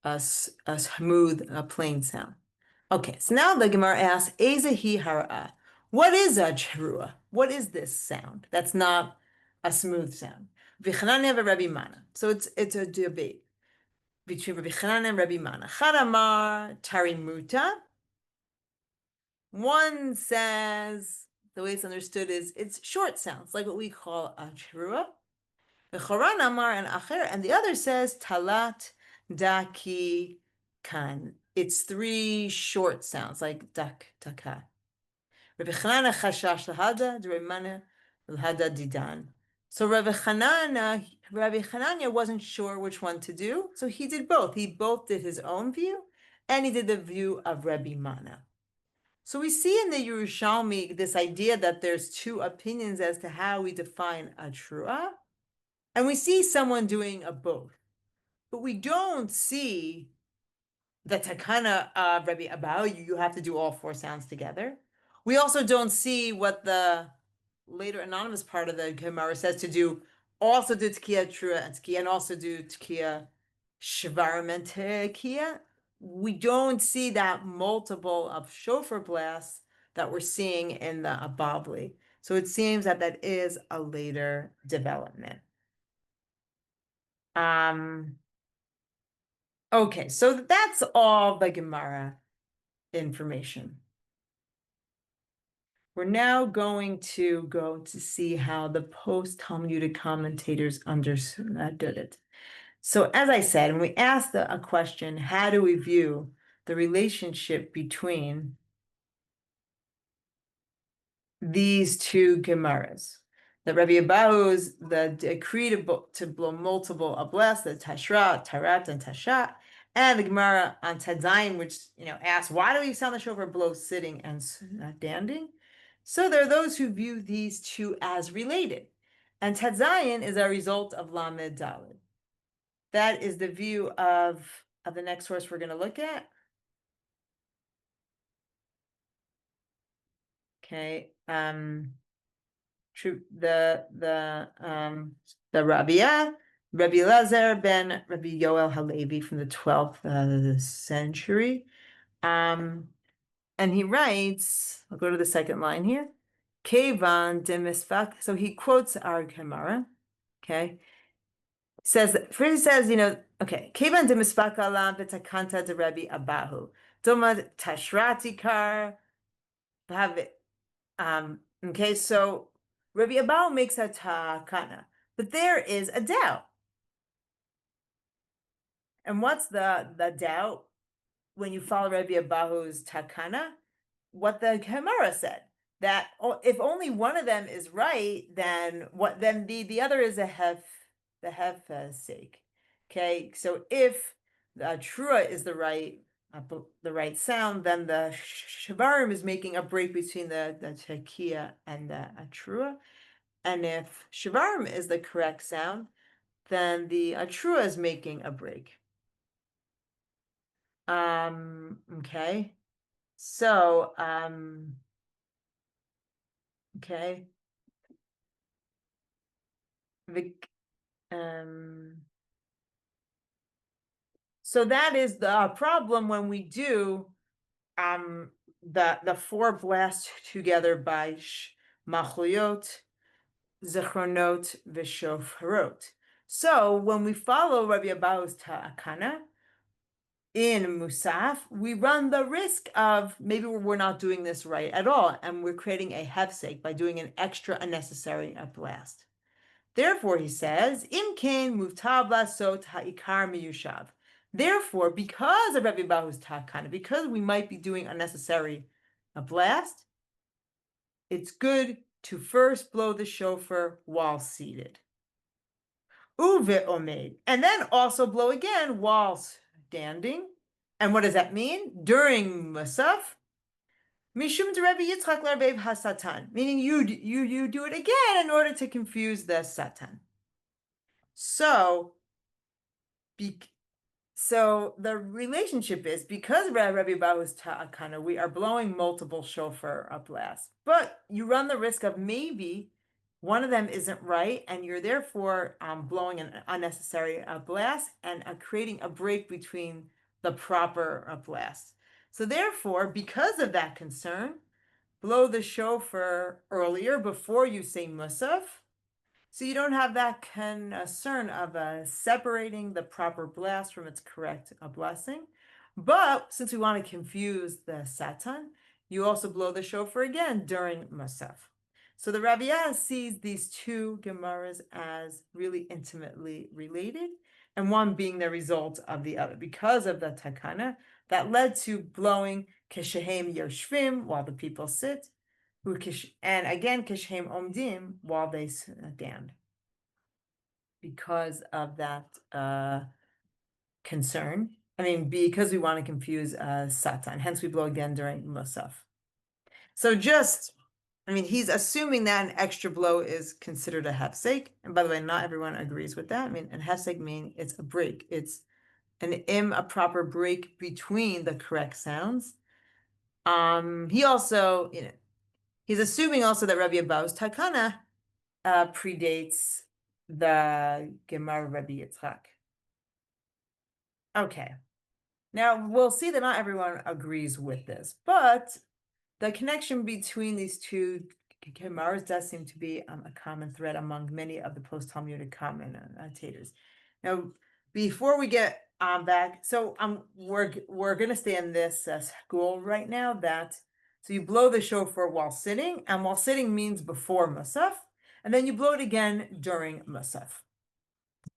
a smooth, plain sound. Okay, so now the Gemara asks, Ezehi hara. What is a trua? What is this sound? That's not a smooth sound. V'chananya v'Rabbi Mana. So it's a debate between Rabbi Chananya and Rabbi Mana. Charamar tarimuta. One says, the way it's understood is it's short sounds, like what we call a trua. V'choran amar and acher, and the other says talat daki kan. It's three short sounds, like dak, daka. Rabbi Chananya chashash lahada, Rabbi Mana lahada didan. So Rabbi Chananya wasn't sure which one to do, so he did both. He both did his own view, and he did the view of Rabbi Mana. So we see in the Yerushalmi this idea that there's two opinions as to how we define a trua, and we see someone doing a both, but we don't see the takana of Rabbi Abau. You have to do all four sounds together. We also don't see what the later anonymous part of the Gemara says to do. Also do tkiya trua and tkiya, and also do tkiya shvarim and tkiya. We don't see that multiple of shofar blasts that we're seeing in the Ababli. So it seems that that is a later development. Okay, so that's all the Gemara information. We're now going to go to see how the post-Talmudic commentators understood it. So as I said, when we asked a question, how do we view the relationship between these two Gemaras? The Rabbi Abahu's, the decree to blow multiple ables, the Tashra, Tarat, and Tashat, and the Gemara on Tadzayin, which asks, why do we sound the shofar blow sitting and standing? So there are those who view these two as related, and Tadzayin is a result of Lamed Daled. That is the view of the next source we're going to look at. Okay, the Rabbiah, Rabbi Elazar ben Rabbi Yoel Halevi from the 12th century, and he writes. I'll go to the second line here. Kevan demisfak. So he quotes our Gemara. Okay, first says, okay, Kevan demisfak alam v'takanta de Rabbi Abahu domad tashrati kar b'havit. Okay, so Rabbi Abahu makes a takana, but there is a doubt. And what's the doubt when you follow Rabbi Abahu's takana? What the Gemara said, that if only one of them is right, then the other is the sake. Okay, so if the trua is the right sound, then the shvarim is making a break between the tekiya and the trua. And if shvarim is the correct sound, then the trua is making a break. Okay. So, okay. So that is the problem when we do the four blasts together by machluyot, zechronot, v'shofarot. So when we follow Rabbi Abahu's ta'akana in Musaf, we run the risk of maybe we're not doing this right at all, and we're creating a hefsek by doing an extra unnecessary blast. Therefore, he says, Im kain muvtav lasot ha'ikar miyushav. Therefore, because of Rabbi Abahu's takana, because we might be doing unnecessary blast, it's good to first blow the shofar while seated. Uve omed, and then also blow again while standing. And what does that mean? During Musaf, Mishum de Rabbi Yitzchak Larbev Hasatan, meaning you do it again in order to confuse the Satan. So the relationship is because Rabbi Abahu's ta'akana, we are blowing multiple shofar blasts, but you run the risk of maybe one of them isn't right, and you're therefore blowing an unnecessary blast and creating a break between the proper blasts. So therefore, because of that concern, blow the shofar earlier before you say musaf, so you don't have that concern of separating the proper blast from its correct blessing. But since we want to confuse the Satan, you also blow the shofar again during Musaf. So the Rabbi sees these two Gemaras as really intimately related, and one being the result of the other. Because of the takana, that led to blowing Keshehem Yoshvim while the people sit, and again Keshehem Omdim while they stand. Because of that concern, because we want to confuse Satan, hence we blow again during Musaf. So he's assuming that an extra blow is considered a hefsek. And by the way, not everyone agrees with that. An hefsek means it's a break. It's a proper break between the correct sounds. He also, he's assuming also that Rabbi Abahu's takana predates the Gemara Rabbi Yitzchak. Okay. Now we'll see that not everyone agrees with this, but the connection between these two Gemaras does seem to be a common thread among many of the post-Talmudic commentators. Now, before we get back, so we're going to stay in this school right now so you blow the shofar while sitting, and while sitting means before Musaf, and then you blow it again during Musaf.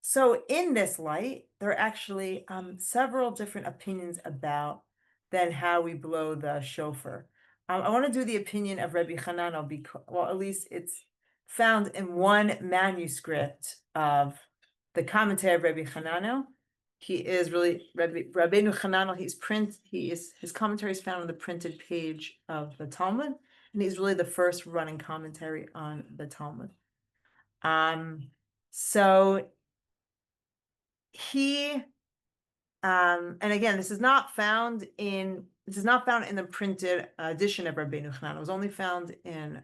So in this light, there are actually several different opinions about then how we blow the shofar. I want to do the opinion of Rabbi Hananel because, well, at least it's found in one manuscript of the commentary of Rabbi Hananel. He is really Rabbeinu Hananel. His commentary is found on the printed page of the Talmud, and he's really the first running commentary on the Talmud. So he and again, this is not found in the printed edition of Rabbeinu Hananel. It was only found in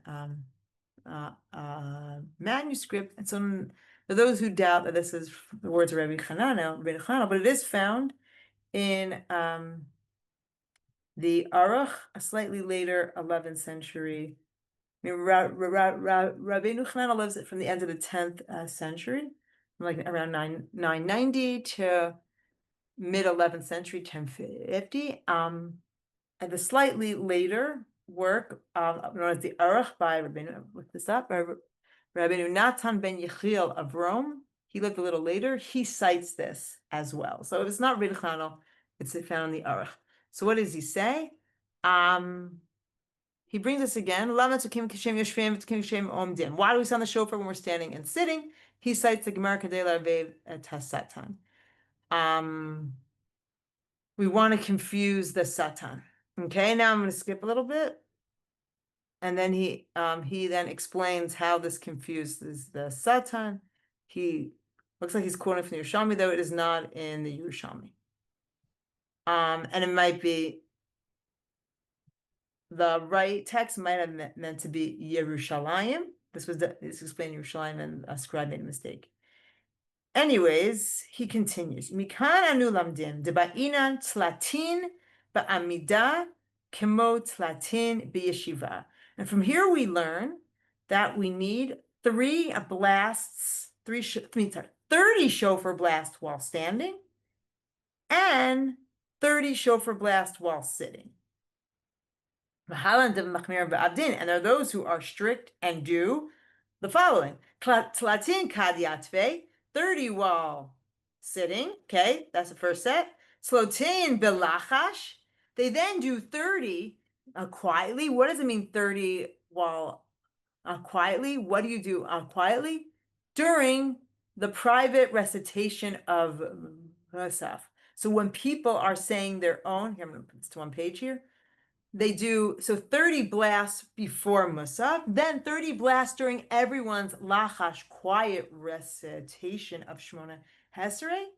manuscript. And so for those who doubt that this is the words of Rabbeinu Hananel, but it is found in the Aruch, a slightly later 11th century. Rabbeinu Hananel lives from the end of the 10th century, like around 990 to mid 11th century, 1050. And the slightly later work known as the Aruch by Rabbeinu Natan ben Yechiel of Rome. He lived a little later. He cites this as well. So if it's not Rabbeinu Hananel, it's found in the Aruch. So what does he say? He brings us again. Why do we sound the shofar when we're standing and sitting? He cites the Gemara Kadei Vev Tasatan. We want to confuse the Satan. Okay, now I'm going to skip a little bit. And then he then explains how this confuses the Satan. He Looks like he's quoting from the Yerushalmi, though it is not in the Yerushalmi. And it might be the right text might have meant to be Yerushalayim. This explained Yerushalayim, and a scribe made a mistake. Anyways, he continues. Mikan anu lamdim deba'inan tlatin ba'amida kemo tlatin b'yeshiva. And from here we learn that we need 30 shofar blasts while standing and 30 shofar blasts while sitting. And there are those who are strict and do the following. Tlatin kadiatve, 30 while sitting. Okay, that's the first set. Slotin belachash. They then do 30 quietly. What does it mean 30 while quietly? What do you do quietly? During the private recitation of Musaf. So when people are saying their own, here I'm going to put this to one page here. They do, so 30 blasts before Musaf, then 30 blasts during everyone's lachash, quiet recitation of Shmona Hesrei,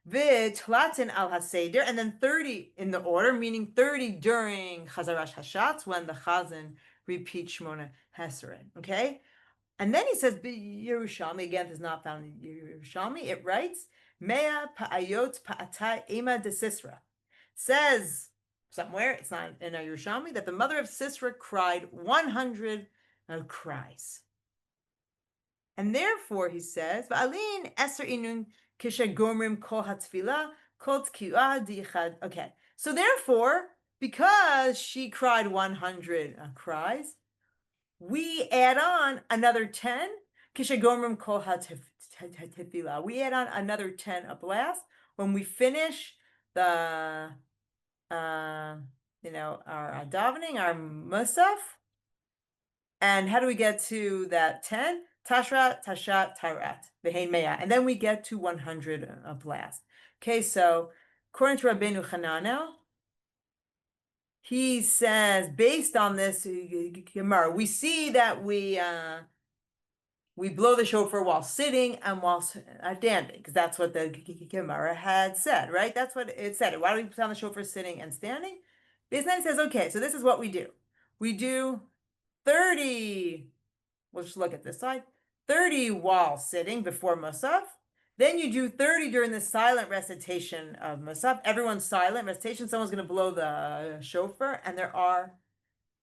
v'tlatin al haseder, and then 30 in the order, meaning 30 during Chazarash Hashatz, when the Chazan repeats Shmona Hesrei, okay? And then he says, Yerushalmi, again, this is not found in Yerushalmi, it writes, Mea pa'ayot pa'atai ema de Sisra, says, somewhere, it's not in our Yerushalmi, that the mother of Sisra cried 100 cries. And therefore, he says, V'alin eser inun kishe gomrim kol hatfila kol tki'ah di'chad. Okay, so therefore, because she cried 100 cries, we add on another 10. Kishe gomrim kol hatfila. We add on another 10 a blast when we finish the our davening, our musaf. And how do we get to that 10? Tashrat, tashat, tarat, v'hein meya. And then we get to 100 a blast. Okay, so according to Rabbeinu Hananel, he says, based on this Gemara, we see that we blow the shofar while sitting and while standing, because that's what the Gemara had said, right? That's what it said. Why do we sound the shofar sitting and standing? Based on it says, okay, so this is what we do. We do 30, we'll just look at this side, 30 while sitting before Musaf. Then you do 30 during the silent recitation of Musaf. Everyone's silent recitation. Someone's going to blow the shofar, and there are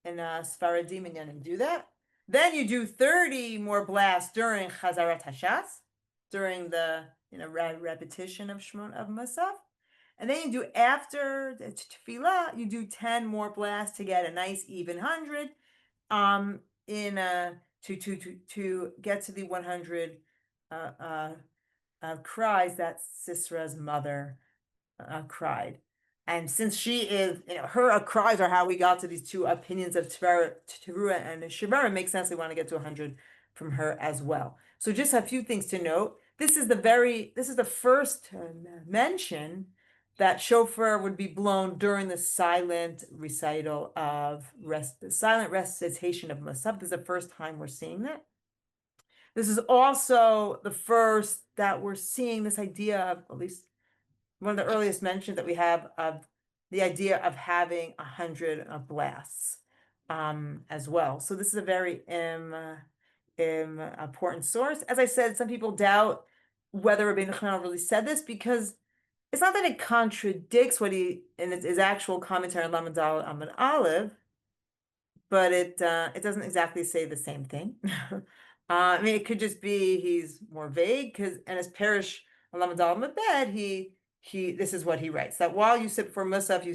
in Sfaradim and do that. Then you do 30 more blasts during Chazarat Hashatz, during the repetition of Shmon of Musaf. And then you do after the tefillah, you do 10 more blasts to get a nice even 100. To get to the 100 cries that Sisra's mother cried. And since she is, her cries are how we got to these two opinions of Teruah and Shivara, it makes sense we want to get to 100 from her as well. So just a few things to note. This is the first mention that shofar would be blown during the silent recital of the silent recitation of Musaf. This is the first time we're seeing that. This is also the first that we're seeing this idea of, at least one of the earliest mentions that we have of the idea of having 100 blasts as well. So this is a very important source. As I said, some people doubt whether Rabbeinu Chananel really said this, because it's not that it contradicts what he in his actual commentary on Lamed Daled Amud Aleph, but it doesn't exactly say the same thing. I mean, it could just be he's more vague, because in his parish on Lamed Daled Amud Bet, this is what he writes, that while you sit before Musaf, you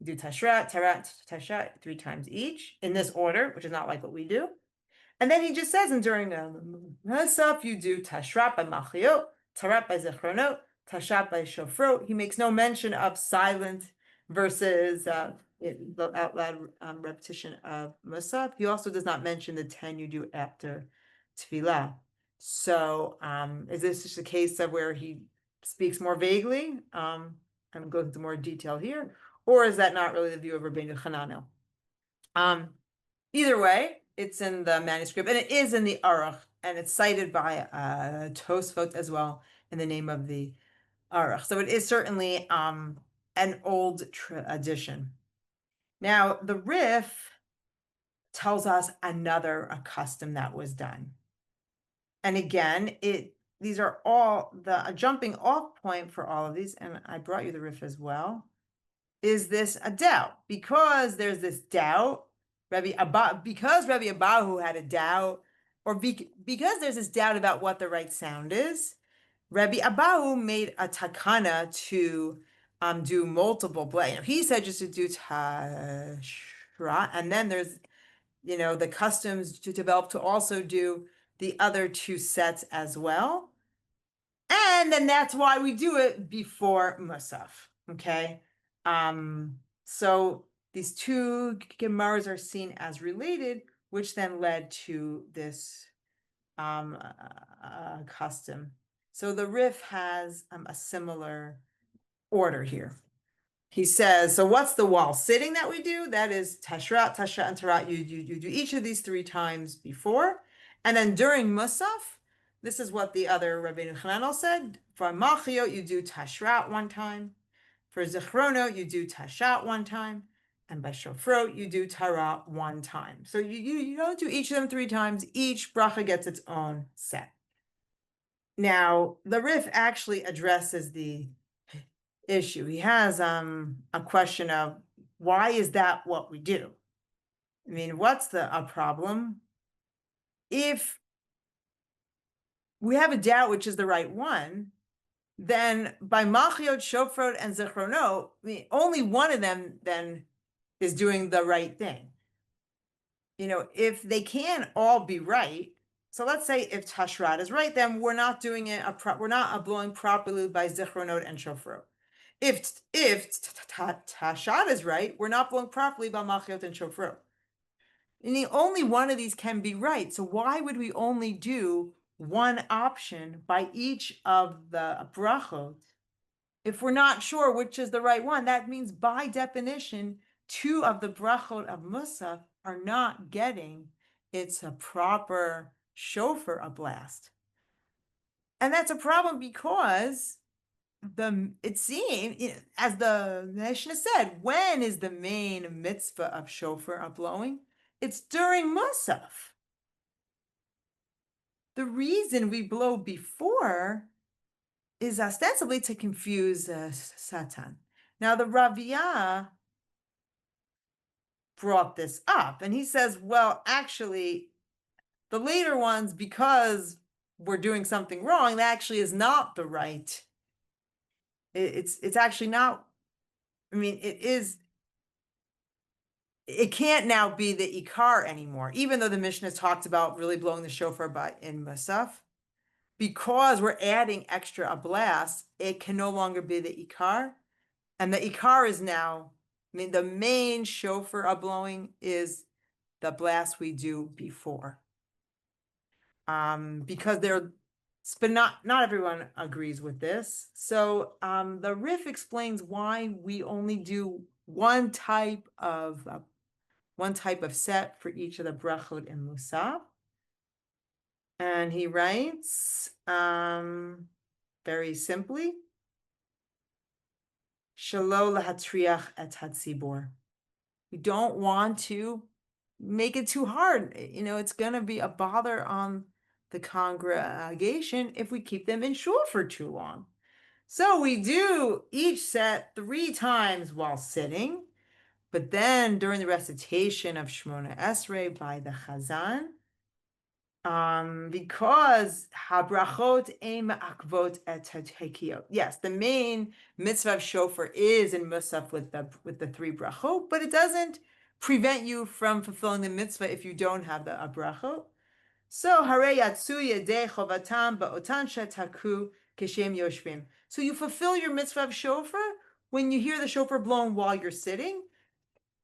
do Tashrat, Tarat, Tashat 3 times each in this order, which is not like what we do. And then he just says, and during Musaf, you do Tashrat by Malchiot, Tarat by Zechronot, Tashat by Shofrot. He makes no mention of silent versus the out loud repetition of Musaf. He also does not mention the 10 you do after Tefillah. So is this just a case of where he speaks more vaguely? I'm going into more detail here. Or is that not really the view of Rabbeinu Hananel? Either way, it's in the manuscript, and it is in the Aruch and it's cited by Tosfot as well in the name of the Aruch. So it is certainly an old tradition. Now, the Rif tells us a custom that was done. And again, these are all a jumping off point for all of these, and I brought you the Rif as well. Is this a doubt? Because there's this doubt, because Rabbi Abahu had a doubt, or because there's this doubt about what the right sound is, Rabbi Abahu made a takana to do multiple blay. He said just to do tashra, and then there's the customs to develop to also do the other two sets as well. And then that's why we do it before Musaf. Okay. So these two Gemaras are seen as related, which then led to this custom. So the Rif has a similar order here. He says, so what's the while sitting that we do? That is tashrat, tashrat, and tarat. You do each of these 3 times before. And then during Musaf, this is what the other Rabbeinu Chananel said. For Malchiot, you do tashrat 1 time. For Zichronot, you do tashat 1 time. And by Shofrot, you do tarat 1 time. So you don't do each of them 3 times. Each bracha gets its own set. Now, the Rif actually addresses the issue. He has a question of why is that what we do? I mean, what's a problem? If we have a doubt which is the right one, then by Malchiot, Shofrot, and Zichronot, only one of them then is doing the right thing. If they can all be right, so let's say if Tashrat is right, then we're not doing it, we're not blowing properly by Zichronot and Shofrot. If Tashat is right, we're not blowing properly by Malchiot and Shofrot. And only one of these can be right. So why would we only do one option by each of the brachot if we're not sure which is the right one? That means by definition, 2 of the brachot of Musaf are not getting its a proper shofar a blast. And that's a problem because it seems, as the Mishnah said, when is the main mitzvah of shofar a blowing? It's during Musaf. The reason we blow before is ostensibly to confuse Satan. Now, the Raviyah brought this up, and he says, well, actually, the later ones, because we're doing something wrong, that actually is not the right. It's actually not. I mean, it can't now be the Ikar anymore, even though the Mishnah talked about really blowing the shofar in Musaf. Because we're adding extra a blast, it can no longer be the Ikar. And the Ikar is now, the main shofar of blowing is the blast we do before. Because but not everyone agrees with this. So the Rif explains why we only do one type of set for each of the brachot in Musaf. And he writes very simply, Shalo lahatriach et hatzibor. We don't want to make it too hard. It's going to be a bother on the congregation if we keep them in shul for too long. So we do each set 3 times while sitting, but then during the recitation of Shmona Esrei by the Chazan, because habrachot ein ma'akvot et hatekiot. Yes, the main mitzvah of shofar is in Musaf with the 3 brachot, but it doesn't prevent you from fulfilling the mitzvah if you don't have the brachot. So harei yatsu yedei chovatam ba'otan shetaku kishem yoshvim. So you fulfill your mitzvah of shofar when you hear the shofar blown while you're sitting.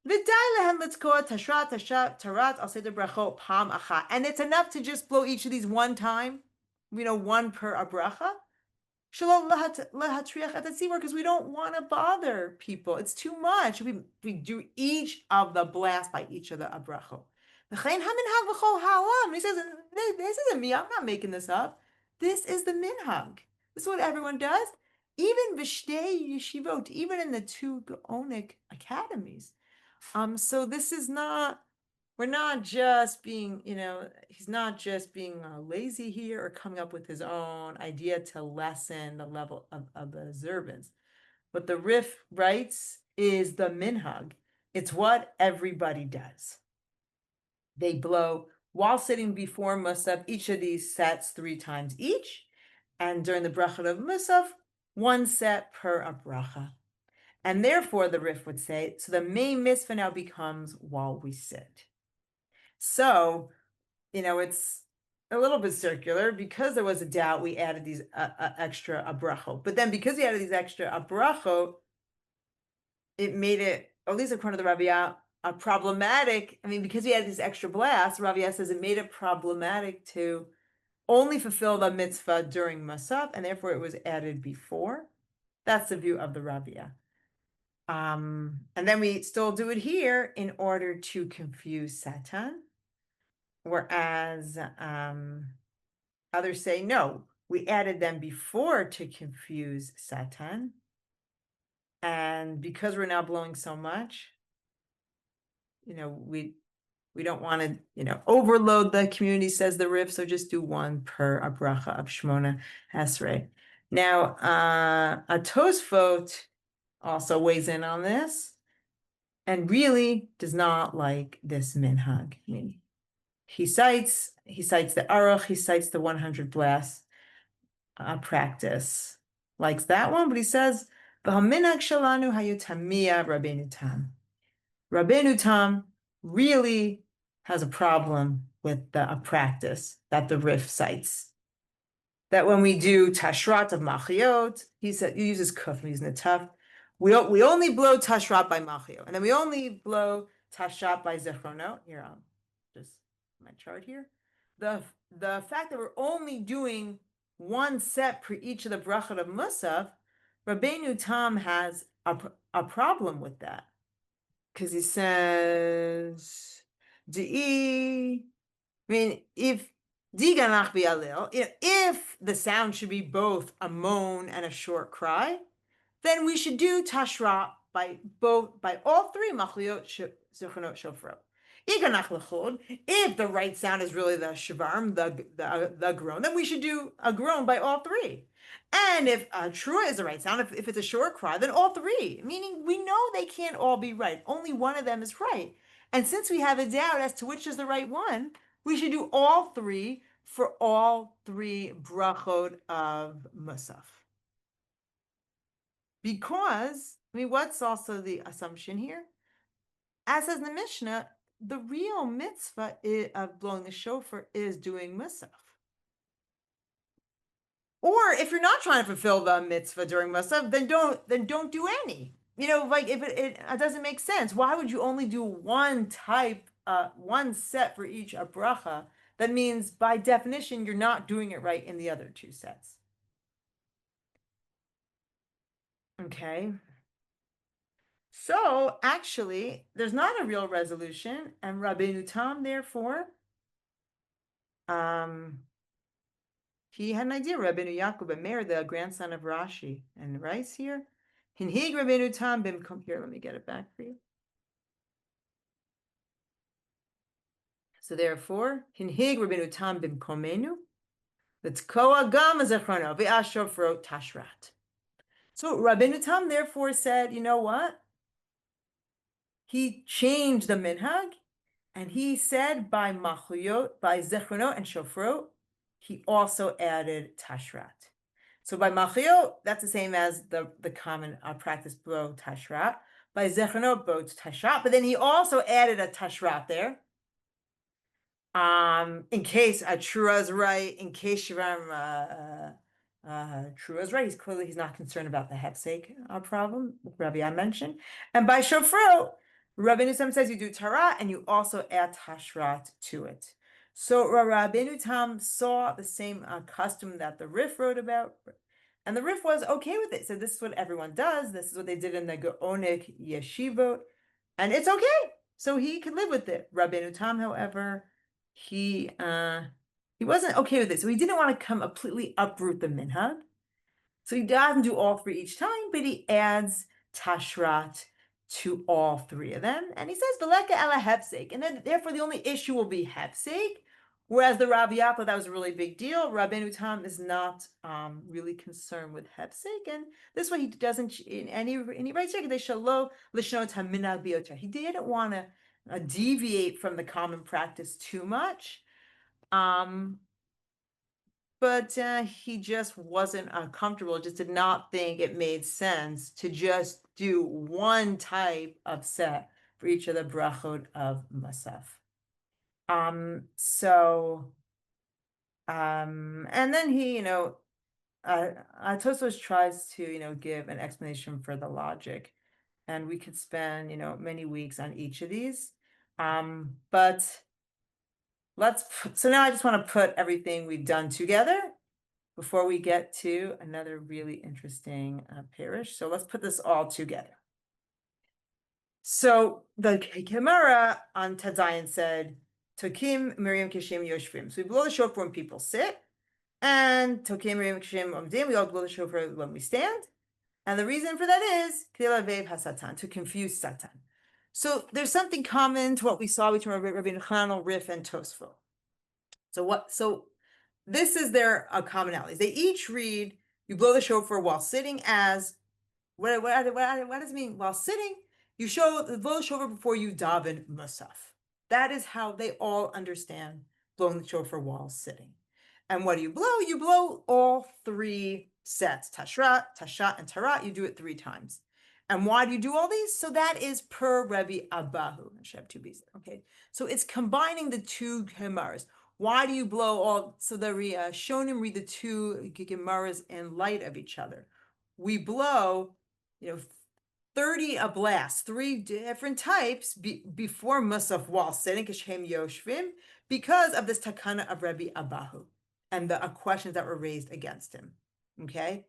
And it's enough to just blow each of these 1 time, 1 per bracha. Because we don't want to bother people. It's too much. We do each of the blast by each of the brachot. He says, this isn't me, I'm not making this up. This is the minhag. This is what everyone does. Even v'shtei yeshivot, even in the two Gaonic academies. So this is not, we're not just being, he's not just being lazy here or coming up with his own idea to lessen the level of observance. What the Rif writes is the minhag. It's what everybody does. They blow while sitting before Musaf, each of these sets 3 times each. And during the bracha of Musaf, 1 set per a bracha. And therefore, the Rif would say, so the main mitzvah now becomes while we sit. So, it's a little bit circular. Because there was a doubt, we added these extra abrachot. But then because we added these extra abrachot, it made it, at least according to the Rabbi, problematic. I mean, because we had these extra blasts, Rabbi says it made it problematic to only fulfill the mitzvah during Musaf, and therefore it was added before. That's the view of the Rabbi. And then we still do it here in order to confuse Satan. Whereas others say, no, we added them before to confuse Satan. And because we're now blowing so much, we don't want to, overload the community, says the Rif, so just do 1 per a bracha of Shmona Esrei. Now, a Tosfot also weighs in on this and really does not like this minhag. I mean, he cites the Aruch, he cites the 100 blasts practice, likes that one, but he says, "V'haminhag shalanu hayu tamia Rabbeinu Tam." Rabbeinu Tam really has a problem with the practice that the Rif cites. That when we do tashrat of machiot, he uses kuf, using the tough. We only blow tashrat by machiot, and then we only blow tashrat by zichronot. Here, I'll just my chart here. The fact that we're only doing 1 set per each of the brachot of Musaf, Rabbeinu Tam has a problem with that. Because he says, if the sound should be both a moan and a short cry, then we should do tashra by all 3 machliot, zichronot, shofar. If the right sound is really the shavarm, the groan, then we should do a groan by all 3. And if trua is the right sound, if it's a short cry, then all 3. Meaning we know they can't all be right. Only one of them is right. And since we have a doubt as to which is the right one, we should do all 3 for all 3 brachot of Musaf. Because, what's also the assumption here? As says in the Mishnah, the real mitzvah of blowing the shofar is doing Musaf. Or if you're not trying to fulfill the mitzvah during Musaf, then don't do any. If it doesn't make sense. Why would you only do 1 type, 1 set for each bracha? That means by definition you're not doing it right in the other 2 sets. Okay. So actually, there's not a real resolution, and Rabbeinu Tam, therefore, he had an idea. Rabbeinu Yaakov ben Meir, the grandson of Rashi, and writes here, "Hinhig Rabbeinu Tam bimkom." Here, let me get it back for you. So therefore, Hinhig Rabbeinu Tam bimkomenu, l'tkoa gam zechrono v'ashofro tashrat. So Rabbeinu Tam therefore said, you know what? He changed the minhag, and he said by machuyot, by zechronot and shofrot, he also added tashrat. So by machuyot, that's the same as the common practice blow tashrat. By zechronot, blow tashrat, but then he also added a tashrat there. In case Trua is right, in case Shivam Trua is right, he's not concerned about the hefsek problem, Rabbi I mentioned. And by shofrot, Rabbeinu Tam says you do Torah and you also add tashrat to it. So Rabbeinu Tam saw the same custom that the Rif wrote about, and the Rif was okay with it. So this is what everyone does. This is what they did in the Gaonic yeshivot, and it's okay. So he could live with it. Rabbeinu Tam, however, he wasn't okay with it. So he didn't want to completely uproot the minhag. So he doesn't do all three each time, but he adds tashrat to all three of them. And he says, Veleka ela hefsek. And then therefore the only issue will be hefsek. Whereas the Rabbi Yaakov, that was a really big deal. Rabbeinu Tam is not really concerned with hefsek. And this way he doesn't, and he writes here, they shalo lishnot haminag bioter. He didn't want to deviate from the common practice too much. But he just wasn't comfortable, just did not think it made sense to just do one type of set for each of the brachot of Musaf. And then he, Tosfos tries to, give an explanation for the logic, and we could spend, many weeks on each of these. But so now I just want to put everything we've done together before we get to another really interesting parish. So let's put this all together. So the Gemara on Tadayan said, Tokim Miriam Kishim Yoshvim. So we blow the shofar when people sit, and Tokim Miriam Kishim Omdim, we all blow the shofar when we stand. And the reason for that is Vev HaSatan, to confuse Satan. So there's something common to what we saw between Rabbi Nachman, Rif, and Tosfos. So this is their commonalities. They each read, you blow the shofar while sitting as, what does it mean? While sitting, you blow the shofar before you daven musaf. That is how they all understand blowing the shofar while sitting. And what do you blow? You blow all three sets, tashrat, tashat, and tarat. You do it 3 times. And why do you do all these? So that is per Rabbi Abahu. I should have 2 B's. Okay. So it's combining the 2 Gemaras. Why do you blow all? So the Rishonim read the 2 Gemaras in light of each other. We blow, 30 a blast, 3 different types before Musaf while sitting, Kishem Yoshvim, because of this takana of Rabbi Abahu and the questions that were raised against him. Okay.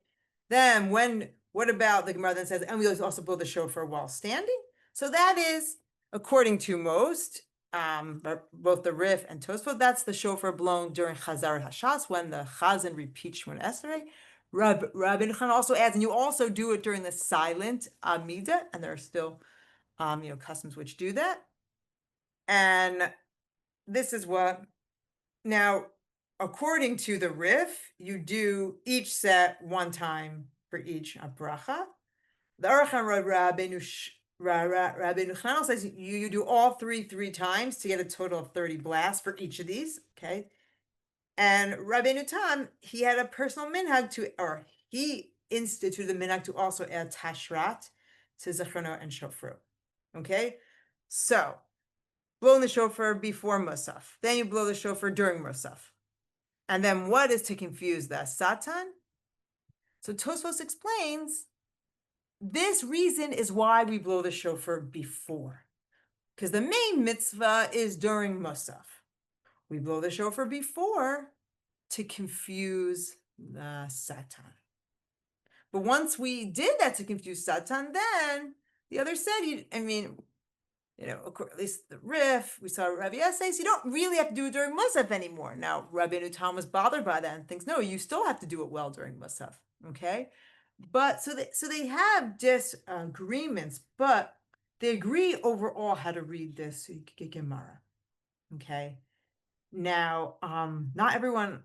Then what about the Gemara that says, and we also blow the shofar while standing? So that is, according to most, both the Rif and Tosfos, that's the shofar blown during Chazar Hashas, when the Chazan repeats Shmon Esrei. Rabbi Nachman also adds, and you also do it during the silent Amida, and there are still, customs which do that. And this is what, now, according to the Rif, you do each set 1 time for each bracha. The Arachan Rabbi Nachman says you do all 3 times to get a total of 30 blasts for each of these. Okay. And Rabbeinu Tam, he had a personal minhag he instituted the minhag to also add tashrat to zechrono and shofar. Okay. So blowing the shofar before Musaf. Then you blow the shofar during Musaf. And then what is to confuse the Satan? So Tosfos explains, this reason is why we blow the shofar before. Because the main mitzvah is during Musaf. We blow the shofar before to confuse the Satan. But once we did that to confuse Satan, then the other said, at least the Rif, we saw Rabbi says you don't really have to do it during Musaf anymore. Now, Rabbeinu Tam was bothered by that and thinks, no, you still have to do it well during Musaf. Okay? But so they have disagreements, but they agree overall how to read this Gemara. Okay? Now, not everyone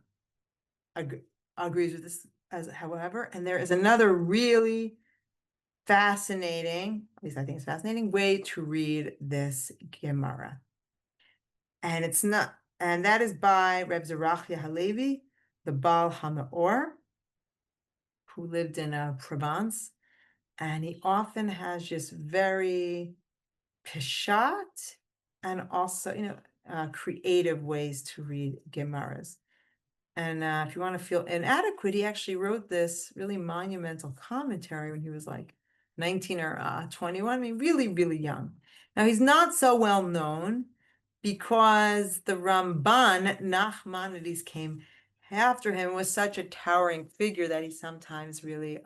agrees with this, however, and there is another really fascinating, at least I think it's fascinating, way to read this Gemara. And that is by Reb Zerachia Halevi, the Baal HaMeor, who lived in Provence. And he often has just very pishat and also, creative ways to read Gemaras. And if you want to feel inadequate, he actually wrote this really monumental commentary when he was like 19 or 21. I mean, really, really young. Now, he's not so well known because the Ramban, Nachmanides, came after him, was such a towering figure that he sometimes really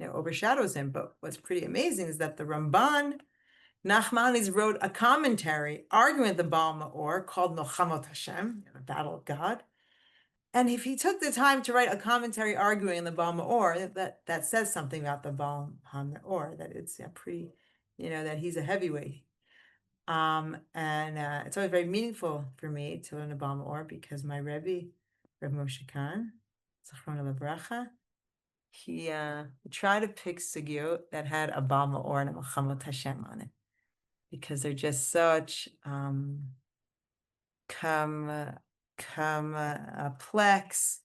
overshadows him. But what's pretty amazing is that the Ramban Nachmanides wrote a commentary arguing the Baal Ma'or called Milchamot Hashem, the Battle of God. And if he took the time to write a commentary arguing the Baal Ma'or, that says something about the Baal Ma'or, that it's a pretty, that he's a heavyweight. And it's always very meaningful for me to learn the Baal Ma'or because my Rebbe, Reb Moshe Khan, Zachron Lebracha, he tried to pick sugyot that had a Baal Ma'or and a Milchamot Hashem on it because they're just such complex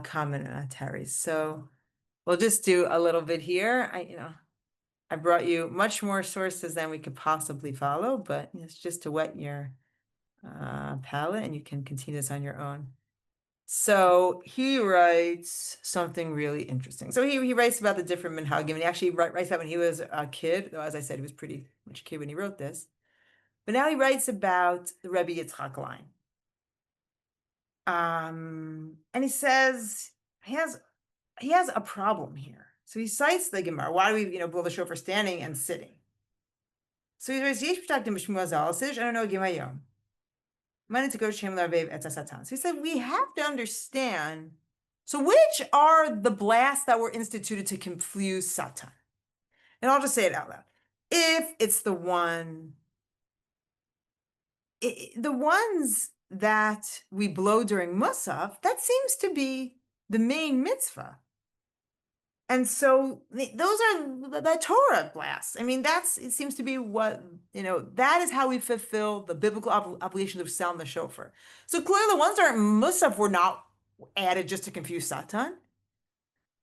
commentaries. So we'll just do a little bit here. I brought you much more sources than we could possibly follow, but it's just to whet your palate, and you can continue this on your own. So he writes something really interesting. So he writes about the different minhagim, and he actually writes that when he was a kid, though as I said, he was pretty much a kid when he wrote this. But now he writes about the Rebbe Yitzchak line. And he says he has a problem here. So he cites the Gemara. Why do we, blow the shofar standing and sitting? So he says, Yesh b'shtaktim b'shmuel zal, sidish, I don't know, gimayom. So he said, we have to understand, so which are the blasts that were instituted to confuse Satan? And I'll just say it out loud. If it's the ones that we blow during Musaf, that seems to be the main mitzvah. And so those are the Torah blasts. I mean, it seems to be what, that is how we fulfill the biblical obligation of sound the shofar. So clearly the ones that are Musaf were not added just to confuse Satan.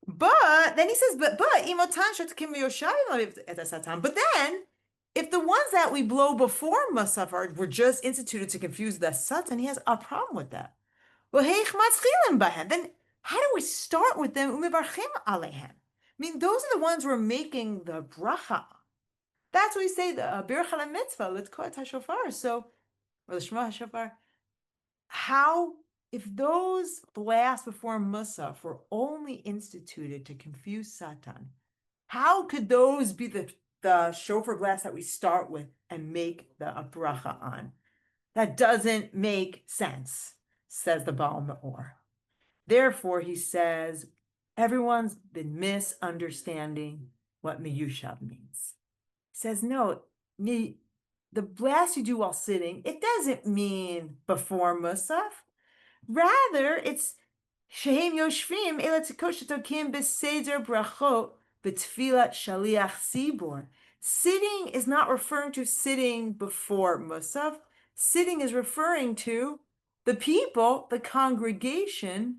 But then he says, but then if the ones that we blow before Musaf were just instituted to confuse the Satan, he has a problem with that. Well, then how do we start with them? I mean, those are the ones we're making the bracha. That's what we say, the bir chala mitzvah, let's call it shofar. So, or the shema shofar. How, if those blasts before Musaf were only instituted to confuse Satan, how could those be the shofar blasts that we start with and make the bracha on? That doesn't make sense, says the Baal Ma'or. Therefore, he says, everyone's been misunderstanding what miyushav means. He says, no, the blast you do while sitting, it doesn't mean before Musaf. Rather, it's shehem yoshvim elatzikoshetokim beseder brachot betfilat shaliach sibor. Sitting is not referring to sitting before Musaf. Sitting is referring to the people, the congregation,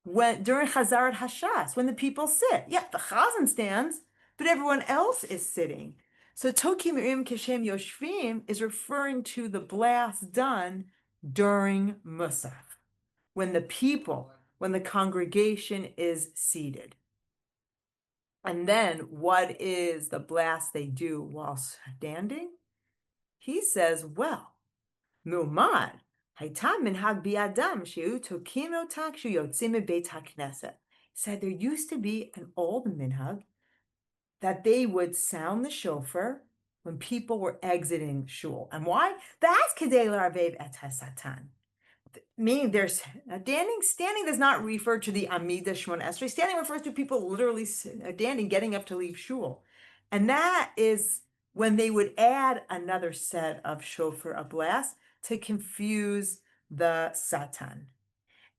during Chazarat Hashas, when the people sit. Yeah, the Chazan stands, but everyone else is sitting. So Tokim Im Keshem Yoshvim is referring to the blast done during Musaf, when the congregation is seated. And then what is the blast they do while standing? He says, well, Mu'mad, said there used to be an old minhag that they would sound the shofar when people were exiting shul. And why? That's kedei l'arvev et hasatan. Meaning there's standing does not refer to the Amida Shmon Esrei. Standing refers to people literally standing, getting up to leave shul. And that is when they would add another set of shofar, a blast, to confuse the Satan.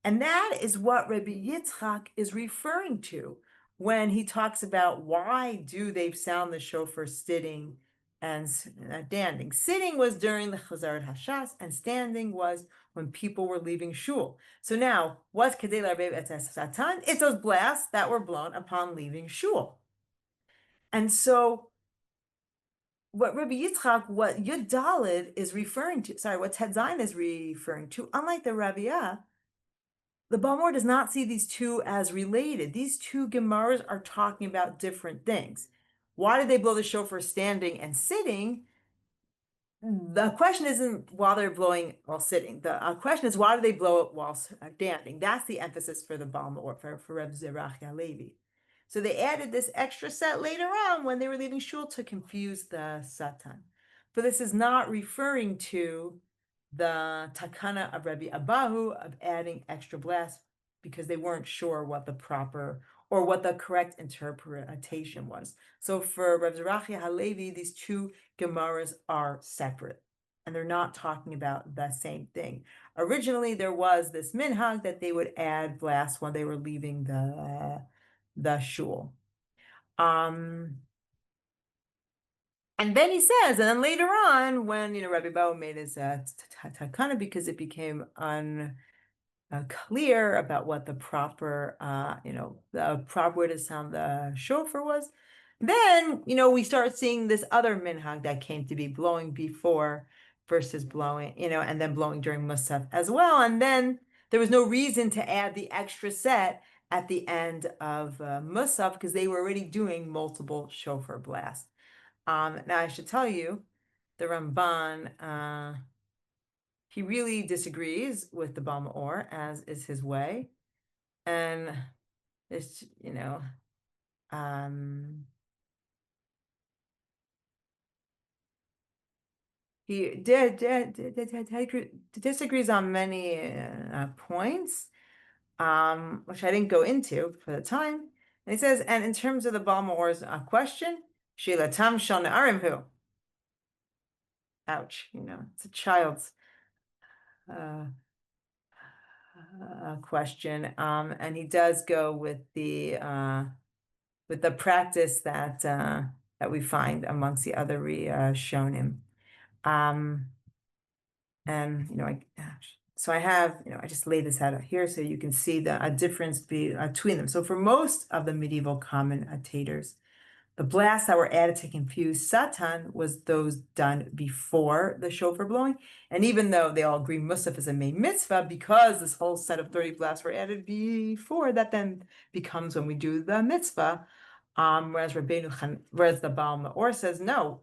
And that is what Rabbi Yitzchak is referring to when he talks about why do they sound the shofar sitting and standing. Sitting was during the Chazarat Hashas, and standing was when people were leaving shul. So now, what's Kedei L'Arbev Et Satan? It's those blasts that were blown upon leaving shul. And so what Rabbi Yitzchak, what Yud Daled is referring to, what Ted Zayin is referring to, unlike the Raviah, the Baal Ma'or does not see these two as related. These two Gemaras are talking about different things. Why did they blow the shofar standing and sitting? The question isn't while they're blowing while sitting. The question is, why do they blow it while standing? That's the emphasis for the Baal Ma'or, for Reb Zerach Halevi. So they added this extra set later on when they were leaving shul to confuse the Satan. But this is not referring to the takana of Rabbi Abahu of adding extra blast because they weren't sure what the proper or what the correct interpretation was. So for Reb Zerachi Halevi, these two Gemaras are separate, and they're not talking about the same thing. Originally, there was this minhag that they would add blast while they were leaving the shul. And then he says, and then later on, when Rabbi Bo made his takana because it became unclear about what the proper the proper way to sound the shofar was, then we start seeing this other minhag that came to be blowing before versus blowing, and then blowing during Musaf as well. And then there was no reason to add the extra set at the end of Musaf because they were already doing multiple shofar blasts. Now I should tell you, the Ramban, he really disagrees with the Baal Ma'or, as is his way. And it's, he disagrees on many points, which I didn't go into for the time. And he says, and in terms of the Baal Ma'or's question, Shilatam Shal Na'arim ouch, it's a child's question. And he does go with the practice that we find amongst the other Rishonim. And so I have, I just lay this out here so you can see a difference between them. So for most of the medieval commentators, the blasts that were added to confuse Satan was those done before the shofar blowing. And even though they all agree Musaf is a main mitzvah, because this whole set of 30 blasts were added before, that then becomes when we do the mitzvah. Whereas the Baal Ma'or says, no,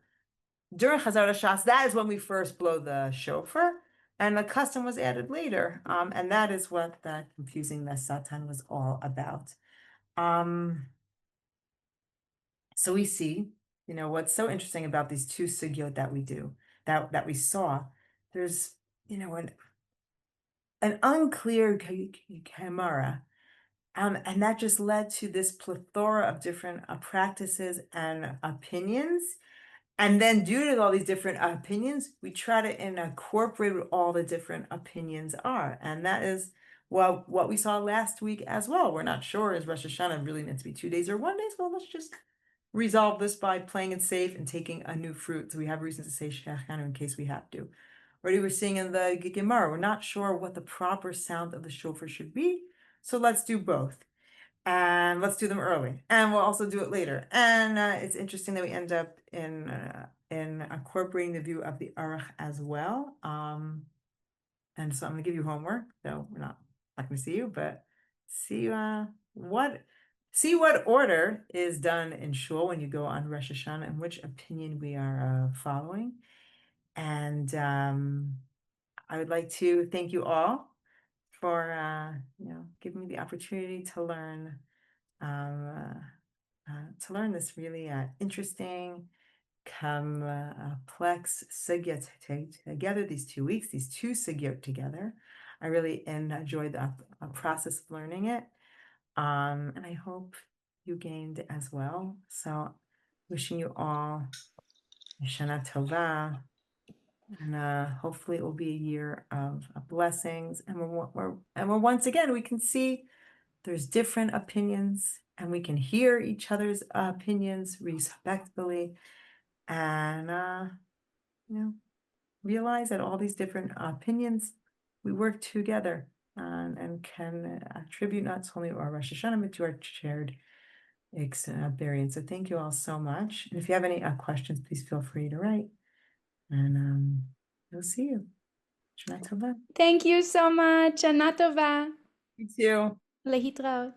during Chazar Shas, that is when we first blow the shofar, and the custom was added later. And that is what that confusing the Satan was all about. So we see, what's so interesting about these two sugyot that we do, that we saw, there's, an unclear Gemara, and that just led to this plethora of different practices and opinions. And then due to all these different opinions, we try to incorporate what all the different opinions are. And that is what we saw last week as well. We're not sure, is Rosh Hashanah really meant to be 2 days or 1 day? Well, let's just resolve this by playing it safe and taking a new fruit. So we have reasons to say Shana in case we have to. Already we're seeing in the Gemara, we're not sure what the proper sound of the shofar should be. So let's do both. And let's do them early. And we'll also do it later. And it's interesting that we end up in incorporating the view of the Aruch as well. And so I'm going to give you homework, though we're not going to see you, but see what order is done in shul when you go on Rosh Hashanah and which opinion we are following. And I would like to thank you all for giving me the opportunity to learn this really interesting, complex sugyot together. These 2 weeks, these two sugyot together. I really enjoyed the process of learning it. And I hope you gained as well. So wishing you all Shana Tova, and hopefully it will be a year of blessings. And we're once again, we can see there's different opinions and we can hear each other's opinions respectfully and realize that all these different opinions, we work together and can attribute not only to our Rosh Hashanah, but to our shared experience. So thank you all so much. And if you have any questions, please feel free to write. And we'll see you. Shana Tova. Thank you so much. Shana Tova. You too. Lehitraot.